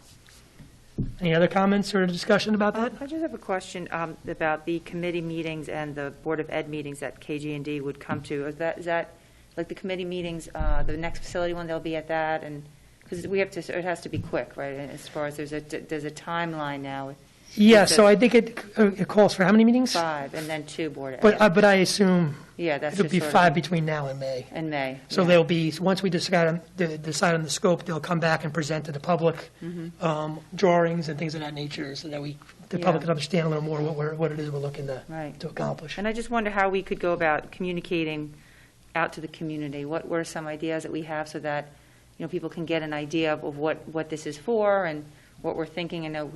Any other comments or discussion about that? I just have a question about the committee meetings and the Board of Ed meetings that KG&D would come to. Is that like the committee meetings, the next facility one, they'll be at that? And because it has to be quick, right? As far as there's a timeline now. Yeah, so I think it calls for how many meetings? 5, and then 2 Board of Ed. But I assume that's it'll be 5 between now and May. And May. So there'll be, once we decide on the scope, they'll come back and present to the public drawings and things of that nature so that the public can understand a little more what it is we're looking to accomplish. And I just wonder how we could go about communicating out to the community. What were some ideas that we have so that people can get an idea of what this is for and what we're thinking? I know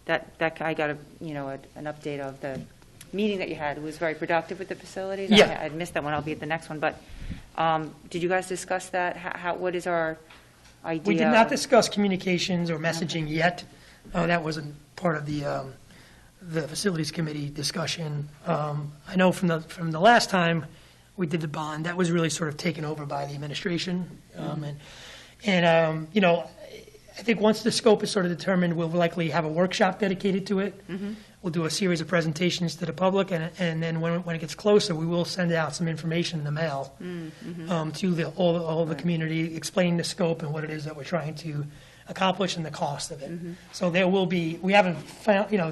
that I got an update of the meeting that you had. It was very productive with the facilities. Yeah. I'd missed that one. I'll be at the next one. But did you guys discuss that? What is our idea? We did not discuss communications or messaging yet. That wasn't part of the facilities committee discussion. I know from the last time we did the bond, that was really sort of taken over by the administration. I think once the scope is sort of determined, we'll likely have a workshop dedicated to it. We'll do a series of presentations to the public, and then when it gets closer, we will send out some information in the mail to all the community, explaining the scope and what it is that we're trying to accomplish and the cost of it. So there will be, we haven't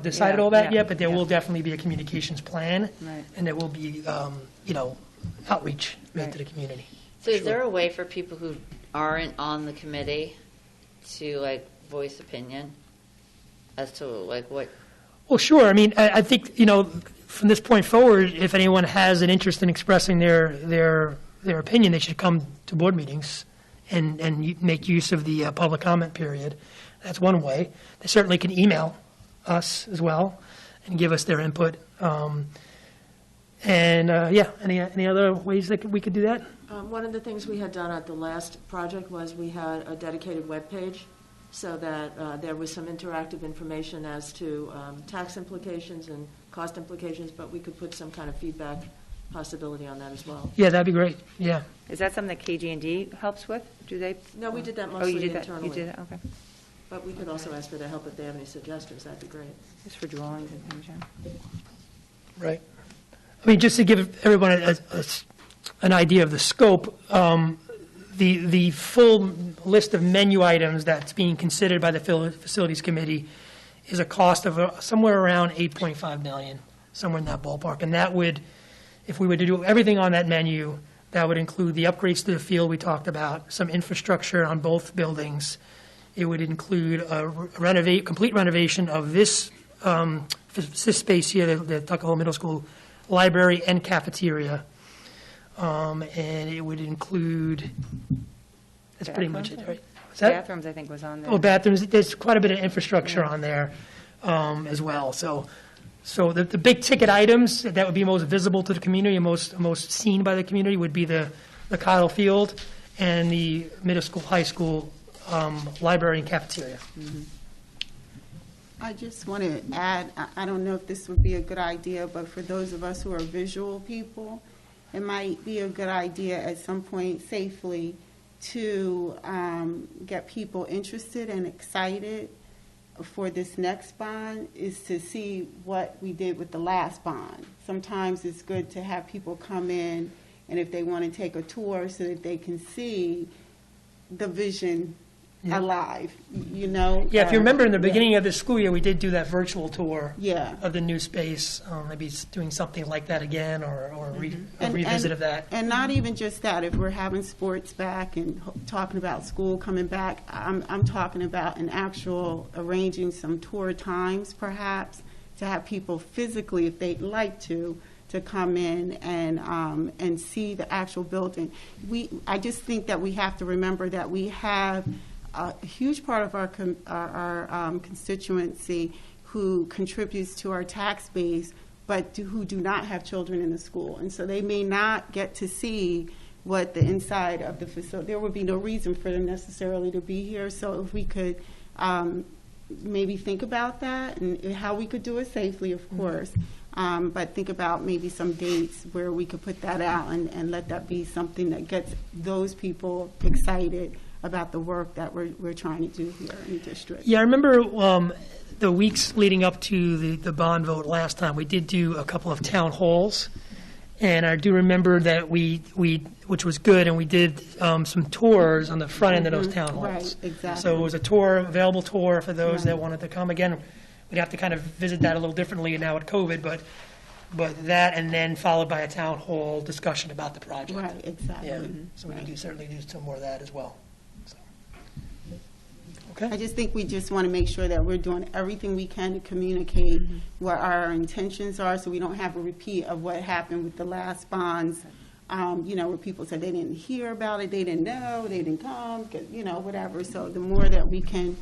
decided all that yet, but there will definitely be a communications plan, and there will be outreach made to the community. So is there a way for people who aren't on the committee to voice opinion as to what? Well, sure. I mean, I think from this point forward, if anyone has an interest in expressing their opinion, they should come to board meetings and make use of the public comment period. That's one way. They certainly can email us as well and give us their input. Any other ways that we could do that? One of the things we had done at the last project was we had a dedicated web page so that there was some interactive information as to tax implications and cost implications, but we could put some kind of feedback possibility on that as well. Yeah, that'd be great. Yeah. Is that something that KG&D helps with? Do they? No, we did that mostly internally. You did that? Okay. But we could also ask for their help if they have any suggestions. That'd be great. Just for drawings and things, yeah. Right. I mean, just to give everyone an idea of the scope, the full list of menu items that's being considered by the facilities committee is a cost of somewhere around $8.5 million, somewhere in that ballpark. And that would, if we were to do everything on that menu, That would include the upgrades to the field we talked about, some infrastructure on both buildings. It would include a complete renovation of this space here, the Tuckahoe Middle School library and cafeteria. And it would include, that's pretty much it, right? What's that? Bathrooms, I think, was on there. Oh, bathrooms, there's quite a bit of infrastructure on there as well. So the big ticket items that would be most visible to the community and most seen by the community would be the Cottle Field and the middle school, high school library and cafeteria. I just want to add, I don't know if this would be a good idea, but for those of us who are visual people, it might be a good idea at some point safely to get people interested and excited for this next bond is to see what we did with the last bond. Sometimes it's good to have people come in, and if they want to take a tour so that they can see the vision alive, you know? Yeah, if you remember in the beginning of the school year, we did do that virtual tour Yeah. of the new space. Maybe doing something like that again or a And- revisit of that. And not even just that, if we're having sports back and talking about school coming back, I'm talking about an actual arranging some tour times perhaps to have people physically, if they'd like to come in and see the actual building. I just think that we have to remember that we have a huge part of our constituency who contributes to our tax base, but who do not have children in the school. And so they may not get to see what the inside of the facility, there would be no reason for them necessarily to be here. So if we could maybe think about that and how we could do it safely, of course, but think about maybe some dates where we could put that out and let that be something that gets those people excited about the work that we're trying to do here in the district. Yeah, I remember the weeks leading up to the bond vote last time, we did do a couple of town halls. And I do remember that we which was good, and we did some tours on the front end of those town halls. Right, exactly. So it was available tour for those that wanted to come. Again, we'd have to kind of visit that a little differently now with COVID, but that, and then followed by a town hall discussion about the project. Right, exactly. Yeah, so we can certainly do some more of that as well. So. I Okay. just think we just want to make sure that we're doing everything we can to communicate what our intentions are, so we don't have a repeat of what happened with the last bonds, where people said they didn't hear about it, they didn't know, they didn't come, whatever. So the more that we can,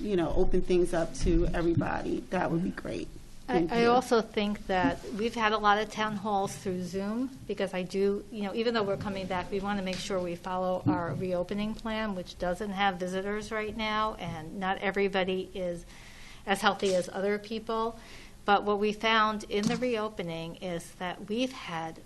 open things up to everybody, that would be great. Thank I you. also think that we've had a lot of town halls through Zoom, because I do, even though we're coming back, we want to make sure we follow our reopening plan, which doesn't have visitors right now, and not everybody is as healthy as other people. But what we found in the reopening is that we've had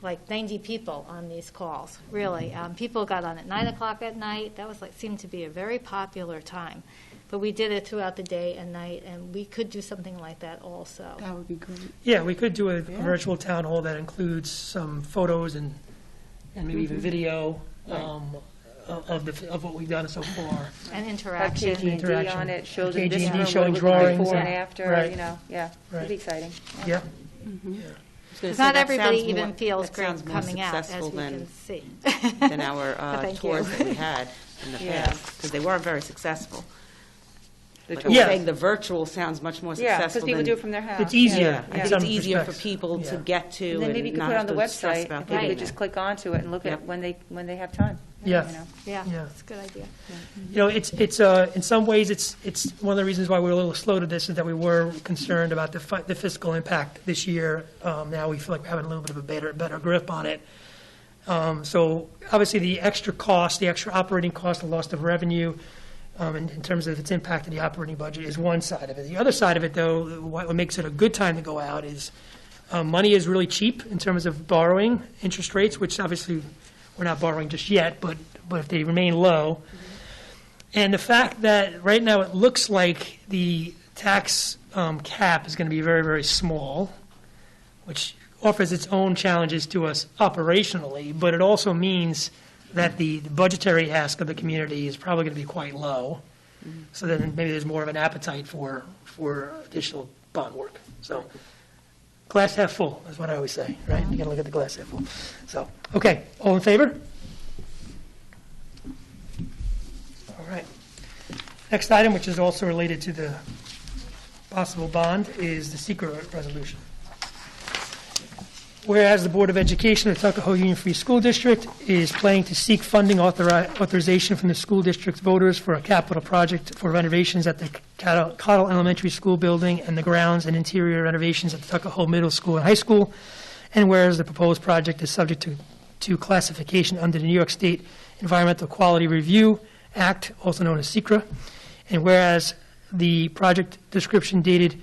like 90 people on these calls, really. People got on at 9 o'clock at night. That was seemed to be a very popular time. But we did it throughout the day and night, and we could do something like that also. That would be great. Yeah, we could do a virtual town hall that includes some photos and maybe even video of what we've done so far. And Have interaction. KG&D Interaction. on it, shows in this KG&D room, showing what it looked like drawings before and- and after, right. yeah, it'd Right. be exciting. Yeah. Because not everybody even feels great coming out, as we can see. Than our Thank tours you. that we had in the Yeah. past, because they weren't very successful. The Like tour. Yeah. saying the virtual sounds much more Yeah, successful because people than- do it from their house. It's easier. Yeah, I in think some it's easier for respects. people to Yeah. get to And then maybe you could not put it have on the to stress website, about and people getting could just there. click onto it and look Yep. at when they have time. Yeah. Yeah, Yeah. it's a good idea. It's in some ways, it's one of the reasons why we were a little slow to this is that we were concerned about the fiscal impact this year. Now we feel like we're having a little bit of a better grip on it. So obviously the extra cost, the extra operating cost, the loss of revenue, in terms of its impact on the operating budget is one side of it. The other side of it, though, what makes it a good time to go out is money is really cheap in terms of borrowing interest rates, which obviously we're not borrowing just yet, but if they remain low. And the fact that right now it looks like the tax cap is going to be very, very small, which offers its own challenges to us operationally, but it also means that the budgetary ask of the community is probably going to be quite low. So then maybe there's more of an appetite for additional bond work. So glass half full, is what I always say, right? You got to look at the glass half full. So, okay, all in favor? All right. Next item, which is also related to the possible bond, is the secret resolution. Whereas the Board of Education of the Tuckahoe Union Free School District is planning to seek funding authorization from the school district's voters for a capital project for renovations at the Cottle Elementary School building and the grounds and interior renovations at the Tuckahoe Middle School and High School, and whereas the proposed project is subject to classification under the New York State Environmental Quality Review Act, also known as SECRA, and whereas the project description dated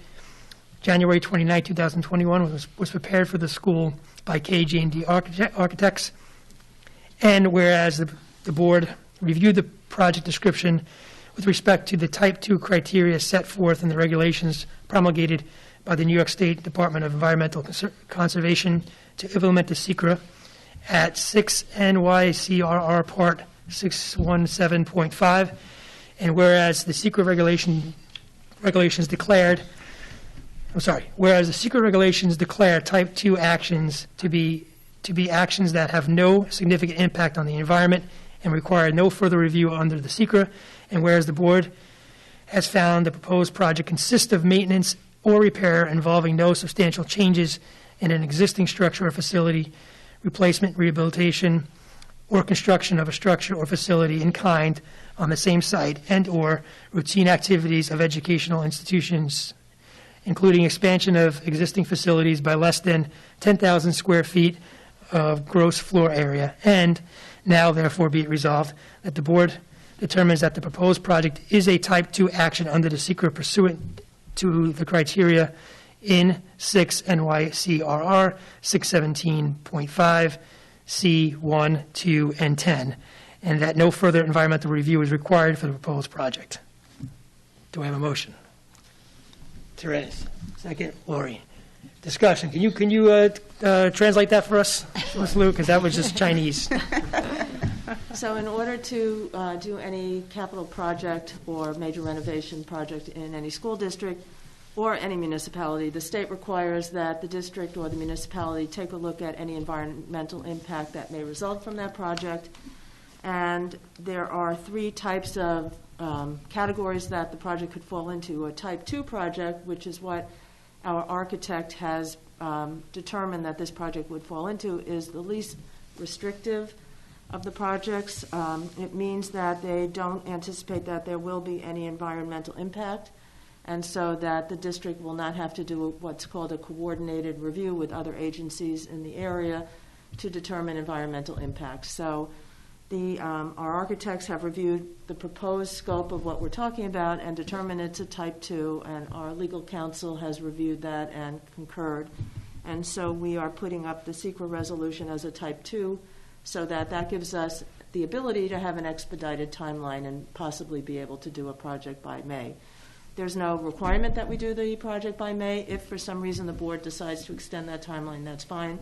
January 29, 2021 was prepared for the school by KJ&D Architects. And whereas the board reviewed the project description with respect to the Type 2 criteria set forth in the regulations promulgated by the New York State Department of Environmental Conservation to implement the SECRA at 6 NYCRR Part 617.5. And whereas the SECRA regulations declared whereas the secret regulations declare Type 2 actions to be actions that have no significant impact on the environment and require no further review under the SECRA, and whereas the board has found the proposed project consists of maintenance or repair involving no substantial changes in an existing structure or facility, replacement, rehabilitation, or construction of a structure or facility in kind on the same site, and or routine activities of educational institutions, including expansion of existing facilities by less than 10,000 square feet of gross floor area. And now, therefore, be it resolved that the board determines that the proposed project is a Type 2 action under the SECRA pursuant to the criteria in 6 NYCRR 617.5 C1, 2, and 10, and that no further environmental review is required for the proposed project. Do I have a motion? Therese. Second, Lori. Discussion. Can you translate that for us, Ms. Lou? Because that was just Chinese. So in order to do any capital project or major renovation project in any school district or any municipality, the state requires that the district or the municipality take a look at any environmental impact that may result from that project. And there are three types of categories that the project could fall into. A Type 2 project, which is what our architect has determined that this project would fall into, is the least restrictive of the projects. It means that they don't anticipate that there will be any environmental impact, and so that the district will not have to do what's called a coordinated review with other agencies in the area to determine environmental impact. So our architects have reviewed the proposed scope of what we're talking about and determined it's a Type 2, and our legal counsel has reviewed that and concurred. And so we are putting up the SECRA resolution as a Type 2 so that gives us the ability to have an expedited timeline and possibly be able to do a project by May. There's no requirement that we do the project by May. If for some reason the board decides to extend that timeline, that's fine.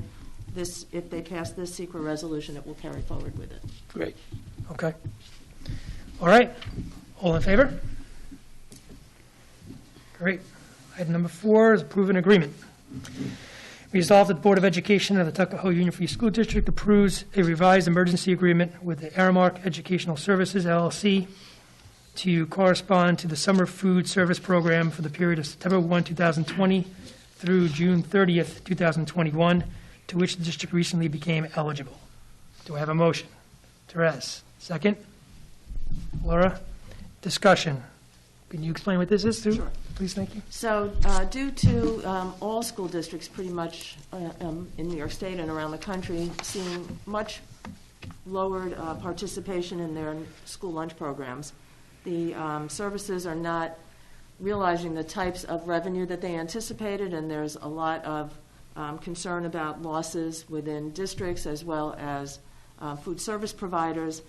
If they pass this SECRA resolution, it will carry forward with it. Great. Okay. All right. All in favor? Great. Item number 4 is approve an agreement. Resolved that the Board of Education of the Tuckahoe Union Free School District approves a revised emergency agreement with the Aramark Educational Services, LLC, to correspond to the Summer Food Service Program for the period of September 1, 2020 through June 30th, 2021, to which the district recently became eligible. Do I have a motion? Therese. Second? Laura? Discussion. Can you explain what this is, Sue? Sure. Please, thank you. So due to all school districts pretty much in New York State and around the country seeing much lowered participation in their school lunch programs, the services are not realizing the types of revenue that they anticipated, and there's a lot of concern about losses within districts as well as food service providers.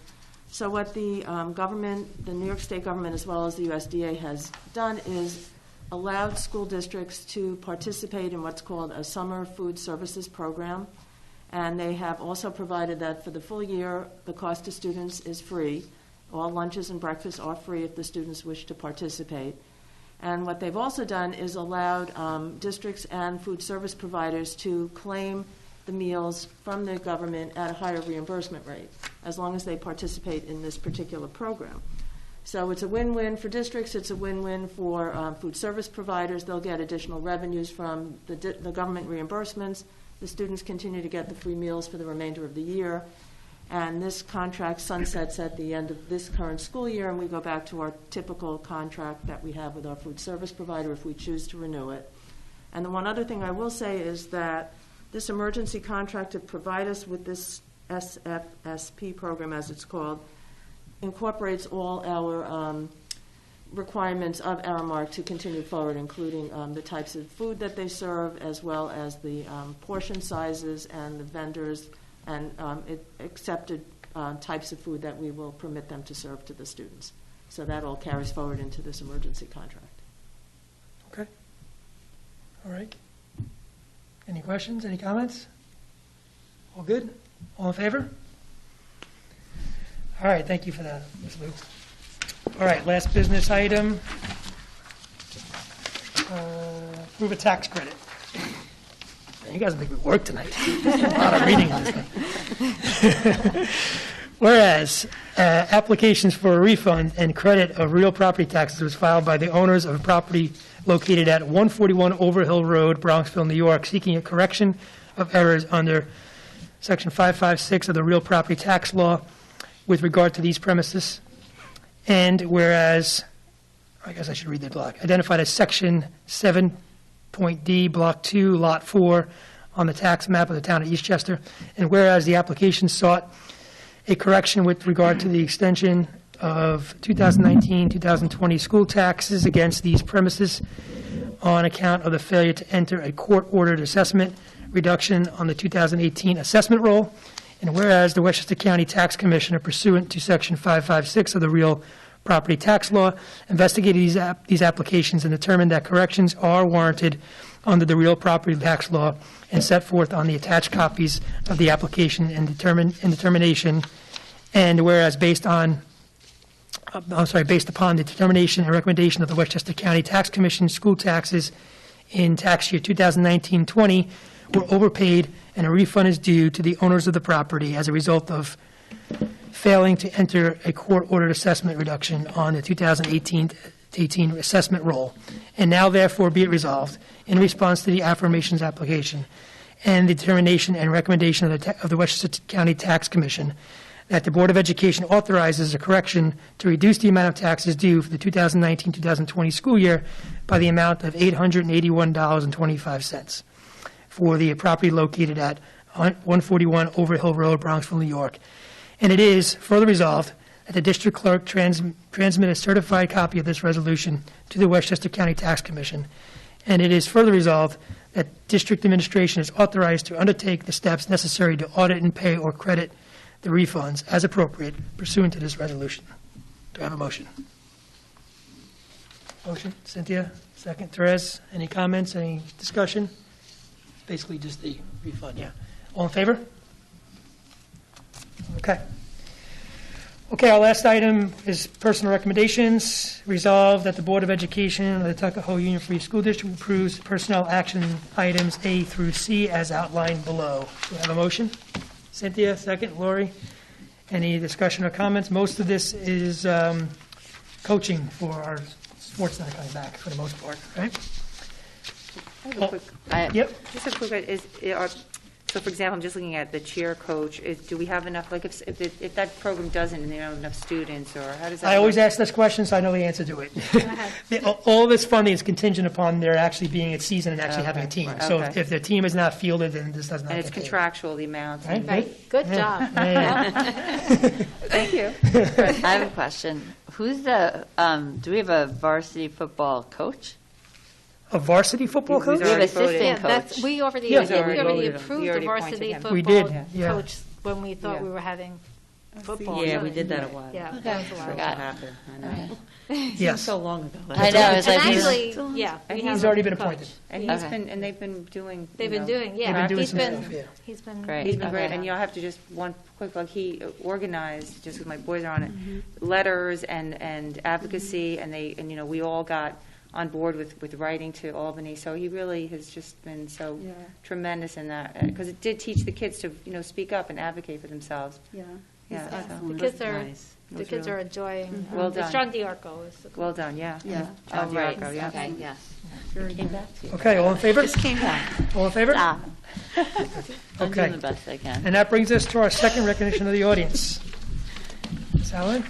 So what the government, the New York State government as well as the USDA has done is allowed school districts to participate in what's called a summer food services program. And they have also provided that for the full year, the cost to students is free. All lunches and breakfasts are free if the students wish to participate. And what they've also done is allowed districts and food service providers to claim the meals from the government at a higher reimbursement rate, as long as they participate in this particular program. So it's a win-win for districts, it's a win-win for food service providers. They'll get additional revenues from the government reimbursements. The students continue to get the free meals for the remainder of the year. And this contract sunsets at the end of this current school year, and we go back to our typical contract that we have with our food service provider if we choose to renew it. And the one other thing I will say is that this emergency contract to provide us with this SFSP program, as it's called, incorporates all our requirements of Aramark to continue forward, including the types of food that they serve, as well as the portion sizes and the vendors and accepted types of food that we will permit them to serve to the students. So that all carries forward into this emergency contract. Okay. All right. Any questions, any comments? All good? All in favor? All right, thank you for that, Ms. Lou. All right, last business item. Approve a tax credit. Man, you guys make me work tonight. A lot of reading on this thing. Whereas, applications for a refund and credit of real property taxes was filed by the owners of property located at 141 Overhill Road, Bronxville, New York, seeking a correction of errors under Section 556 of the Real Property Tax Law with regard to these premises. And whereas, I guess I should read the block, identified as Section 7.D, Block 2, Lot 4 on the tax map of the town of Eastchester. And whereas the application sought a correction with regard to the extension of 2019-2020 school taxes against these premises on account of the failure to enter a court-ordered assessment reduction on the 2018 assessment roll. And whereas the Westchester County Tax Commissioner, pursuant to Section 556 of the Real Property Tax Law, investigated these applications and determined that corrections are warranted under the Real Property Tax Law and set forth on the attached copies of the application and determination. And whereas based upon the determination and recommendation of the Westchester County Tax Commission, school taxes in tax year 2019-20 were overpaid and a refund is due to the owners of the property as a result of failing to enter a court-ordered assessment reduction on the 2018 assessment roll. And now therefore be it resolved, in response to the affirmations application and the determination and recommendation of the Westchester County Tax Commission, that the Board of Education authorizes a correction to reduce the amount of taxes due for the 2019-2020 school year by the amount of $881.25 for the property located at 141 Overhill Road, Bronxville, New York. And it is further resolved that the district clerk transmit a certified copy of this resolution to the Westchester County Tax Commission. And it is further resolved that district administration is authorized to undertake the steps necessary to audit and pay or credit the refunds as appropriate pursuant to this resolution. Do I have a motion? Motion, Cynthia. Second, Therese. Any comments, any discussion? Basically just the refund, yeah. All in favor? Okay. Okay, our last item is personal recommendations. Resolved that the Board of Education of the Tuckahoe Union Free School District approves personnel action items A through C as outlined below. Do I have a motion? Cynthia, second. Lori, any discussion or comments? Most of this is coaching for our sports that are coming back for the most part, right? I have a quick, Yep. just a quick, so for example, I'm just looking at the cheer coach, do we have enough, like if that program doesn't and they don't have enough students, or how does that I always work? ask this question, so I know the answer to it. All this funding is contingent upon their actually being at season and actually having a team. Right. So Okay. if their team is not fielded, then this does not And it's get paid. contractual, the amounts. Right? Right, good job. Thank you. I have a question. Who's the, do we have a varsity football coach? A varsity football He's coach? We have already assistant voted. Yeah, coach. that's, we already Yeah. approved We the already varsity appointed him. football We did, yeah. coach when we thought Yeah. we were having football. Yeah, so- we did that a while. Yeah, that was a while. Forgot. happened. I know. Yes. So long ago. I know, it's And like he's- actually, yeah. And we he's have He's already a been coach. appointed. And Yeah. he's been, and they've been doing. They've been you know, doing, They've yeah. been doing He's some been, stuff, yeah. he's been. Great. He's been great, Okay. and you'll have to just, one quick, like, he organized, just because my boys are on it, letters and advocacy, and we all got on board with writing to Albany. So he really has just been so tremendous in that, because it did teach the kids to, speak up and advocate for themselves. Yeah. Yeah, so. The kids are enjoying. Well done. It's John Diarco. Well done, yeah. Yeah. John Right, Diarco, yeah. okay, yes. Okay, all in favor? Just came back. All in favor? Stop. I'm Okay. doing the best I can. And that brings us to our second recognition of the audience. Ms. Allen?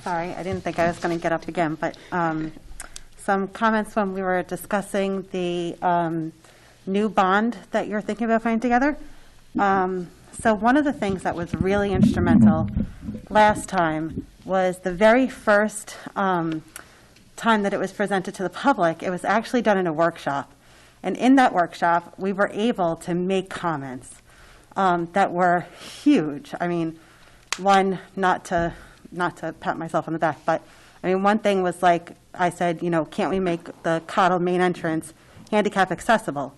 Sorry, I didn't think I was going to get up again, but some comments when we were discussing the new bond that you're thinking about putting together. So one of the things that was really instrumental last time was the very first time that it was presented to the public, it was actually done in a workshop. And in that workshop, we were able to make comments that were huge. I mean, one, not to pat myself on the back, but I mean, one thing was like, I said, can't we make the Cottle main entrance handicap accessible?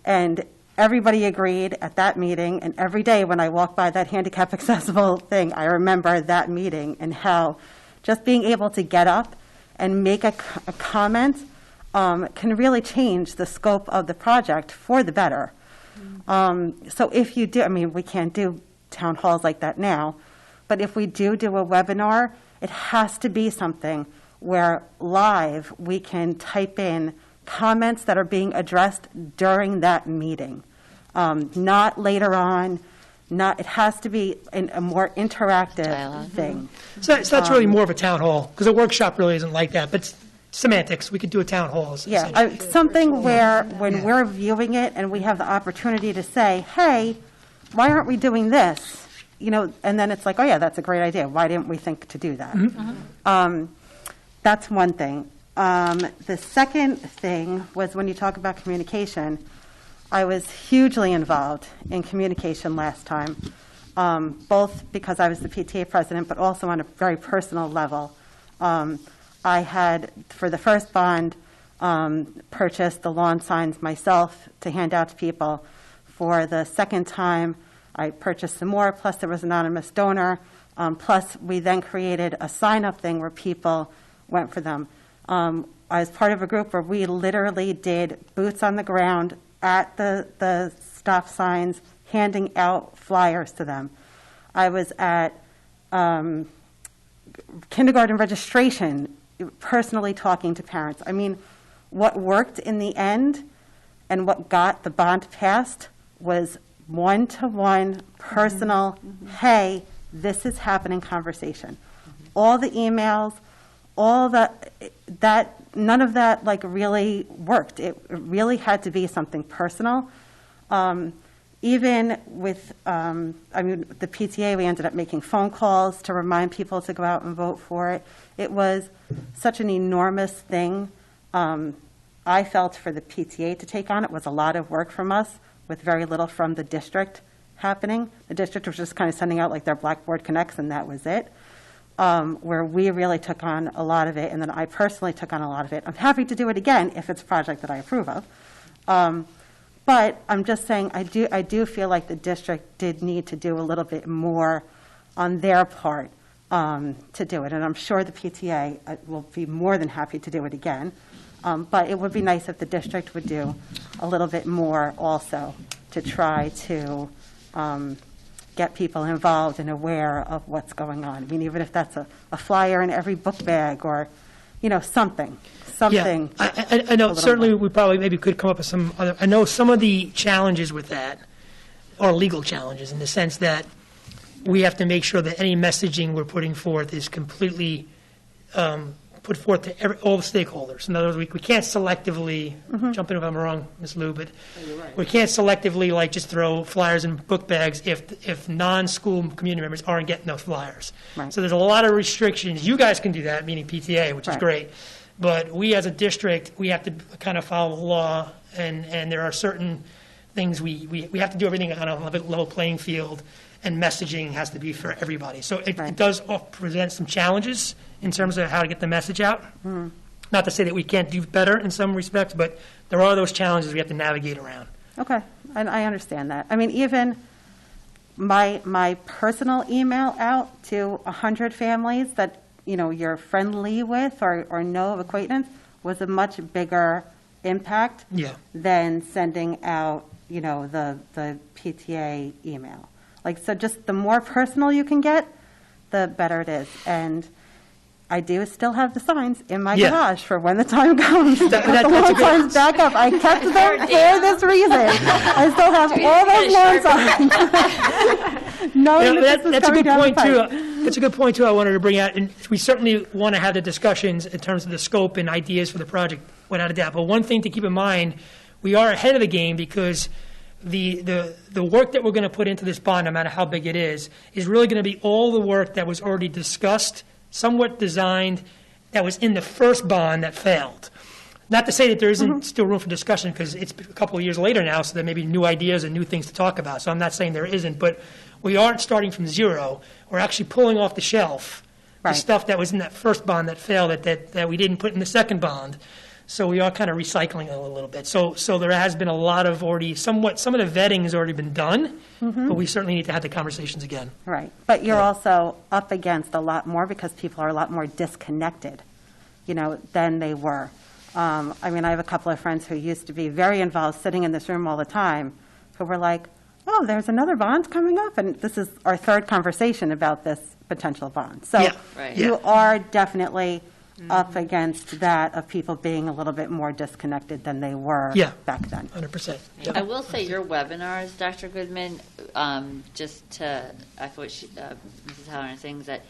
And everybody agreed at that meeting, and every day when I walk by that handicap accessible thing, I remember that meeting and how just being able to get up and make a comment can really change the scope of the project for the better. So if you do, I mean, we can't do town halls like that now, but if we do a webinar, it has to be something where live we can type in comments that are being addressed during that meeting, not later on. It has to be a more interactive Dialogue. thing. So that's really more of a town hall, because a workshop really isn't like that, but it's semantics. We could do a town hall. Yeah, essentially. something where when we're viewing it and we have the opportunity to say, hey, why aren't we doing this? And then it's like, oh yeah, that's a great idea. Why didn't we think to do that? That's one thing. The second thing was when you talk about communication, I was hugely involved in communication last time, both because I was the PTA president, but also on a very personal level. I had, for the first bond, purchased the lawn signs myself to hand out to people. For the second time, I purchased some more, plus there was an anonymous donor, plus we then created a sign-up thing where people went for them. I was part of a group where we literally did boots on the ground at the stop signs, handing out flyers to them. I was at kindergarten registration, personally talking to parents. I mean, what worked in the end and what got the bond passed was one-to-one personal, hey, this is happening conversation. All the emails, all that none of that really worked. It really had to be something personal. Even with, the PTA, we ended up making phone calls to remind people to go out and vote for it. It was such an enormous thing. I felt for the PTA to take on. It was a lot of work from us with very little from the district happening. The district was just kind of sending out their Blackboard Connects, and that was it. Where we really took on a lot of it, and then I personally took on a lot of it. I'm happy to do it again if it's a project that I approve of. But I'm just saying I do feel like the district did need to do a little bit more on their part to do it. And I'm sure the PTA will be more than happy to do it again. But it would be nice if the district would do a little bit more also to try to get people involved and aware of what's going on. I mean, even if that's a flyer in every book bag or, something. Yeah, I know, certainly we probably maybe could come up with some other, I know some of the challenges with that are legal challenges in the sense that we have to make sure that any messaging we're putting forth is completely put forth to all the stakeholders. In other words, we can't selectively, jump in if I'm wrong, Ms. Lou, but we can't selectively just throw flyers in book bags if non-school community members aren't getting those flyers. Right. So there's a lot of restrictions. You guys can do that, meaning PTA, which is Right. great. But we as a district, we have to kind of follow the law, and there are certain things we have to do everything on a level playing field, and messaging has to be for everybody. So it does present some challenges in terms of how to get the message out. Not to say that we can't do better in some respects, but there are those challenges we have to navigate around. Okay, and I understand that. I mean, even my personal email out to 100 families that, you're friendly with or know of acquaintance was a much bigger impact than sending out, the PTA email. So just the more personal you can get, the better it is. And I do still have the signs in my garage for when the time comes. The lawn signs back up. I kept them for this reason. I still have all those lawn signs. That's a good point, too. That's a good point, too, I wanted to bring out. And we certainly want to have the discussions in terms of the scope and ideas for the project, without a doubt. But one thing to keep in mind, we are ahead of the game because the work that we're going to put into this bond, no matter how big it is really going to be all the work that was already discussed, somewhat designed, that was in the first bond that failed. Not to say that there isn't still room for discussion, because it's a couple of years later now, so there may be new ideas and new things to talk about. So I'm not saying there isn't, but we aren't starting from zero. We're actually pulling off the shelf the stuff that was in that first bond that failed, that we didn't put in the second bond. So we are kind of recycling it a little bit. So there has been a lot of already, some of the vetting has already been done, but we certainly need to have the conversations again. Right. But you're also up against a lot more because people are a lot more disconnected, than they were. I have a couple of friends who used to be very involved, sitting in this room all the time, who were like, oh, there's another bond coming up, and this is our third conversation about this potential bond. So you are definitely up against that of people being a little bit more disconnected than they were back then. 100%. I will say your webinars, Dr. Goodman, just to echo what Mrs. Halloran is saying, is that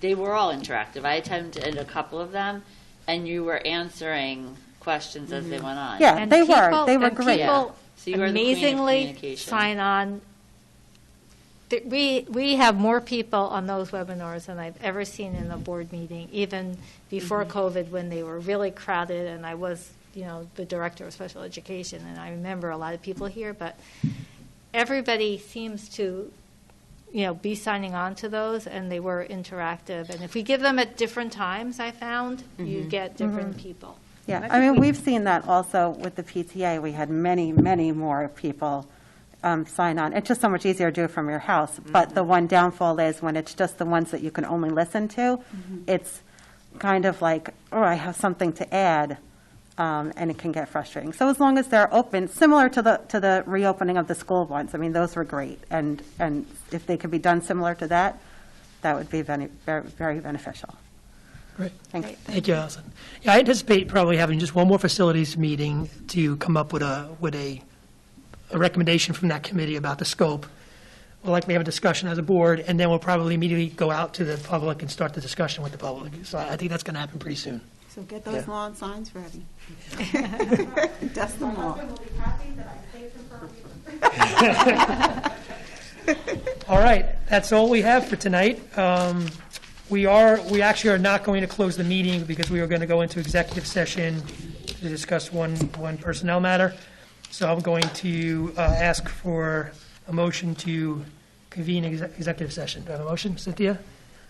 they were all interactive. I attended a couple of them, and you were answering questions as they went on. Yeah, And they people- were and great. people So you were the queen of amazingly communication. sign on. We have more people on those webinars than I've ever seen in a board meeting, even before COVID, when they were really crowded, and I was, the director of special education, and I remember a lot of people here, but everybody seems to, be signing on to those, and they were interactive. And if we give them at different times, I found, you get different people. Yeah, we've seen that also with the PTA. We had many, many more people sign on. It's just so much easier to do it from your house. But the one downfall is when it's just the ones that you can only listen to, it's kind of like, oh, I have something to add, and it can get frustrating. So as long as they're open, similar to the reopening of the school ones, those were great. And if they could be done similar to that, that would be very, very beneficial. Great. Thank you, Allison. Yeah, I anticipate probably having just one more facilities meeting to come up with a recommendation from that committee about the scope. We'll likely have a discussion as a board, and then we'll probably immediately go out to the public and start the discussion with the public. So I think that's going to happen pretty soon. So get those lawn signs ready. Dust them off. All right, that's all we have for tonight. We actually are not going to close the meeting because we are going to go into executive session to discuss one personnel matter. So I'm going to ask for a motion to convene executive session. Do I have a motion, Cynthia?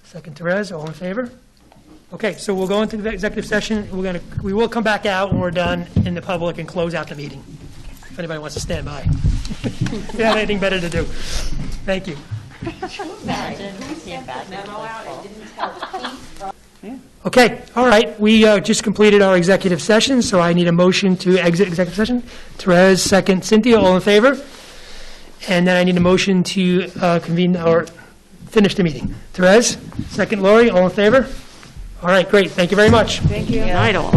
Second, Therese. All in favor? Okay, so we'll go into the executive session. We will come back out when we're done in the public and close out the meeting. If anybody wants to stand by. If you have anything better to do. Thank you. Okay, all right. We just completed our executive session, so I need a motion to exit executive session. Therese, second. Cynthia, all in favor? And then I need a motion to convene or finish the meeting. Therese, second. Lori, all in favor? All right, great. Thank you very much. Thank you. Good night, all.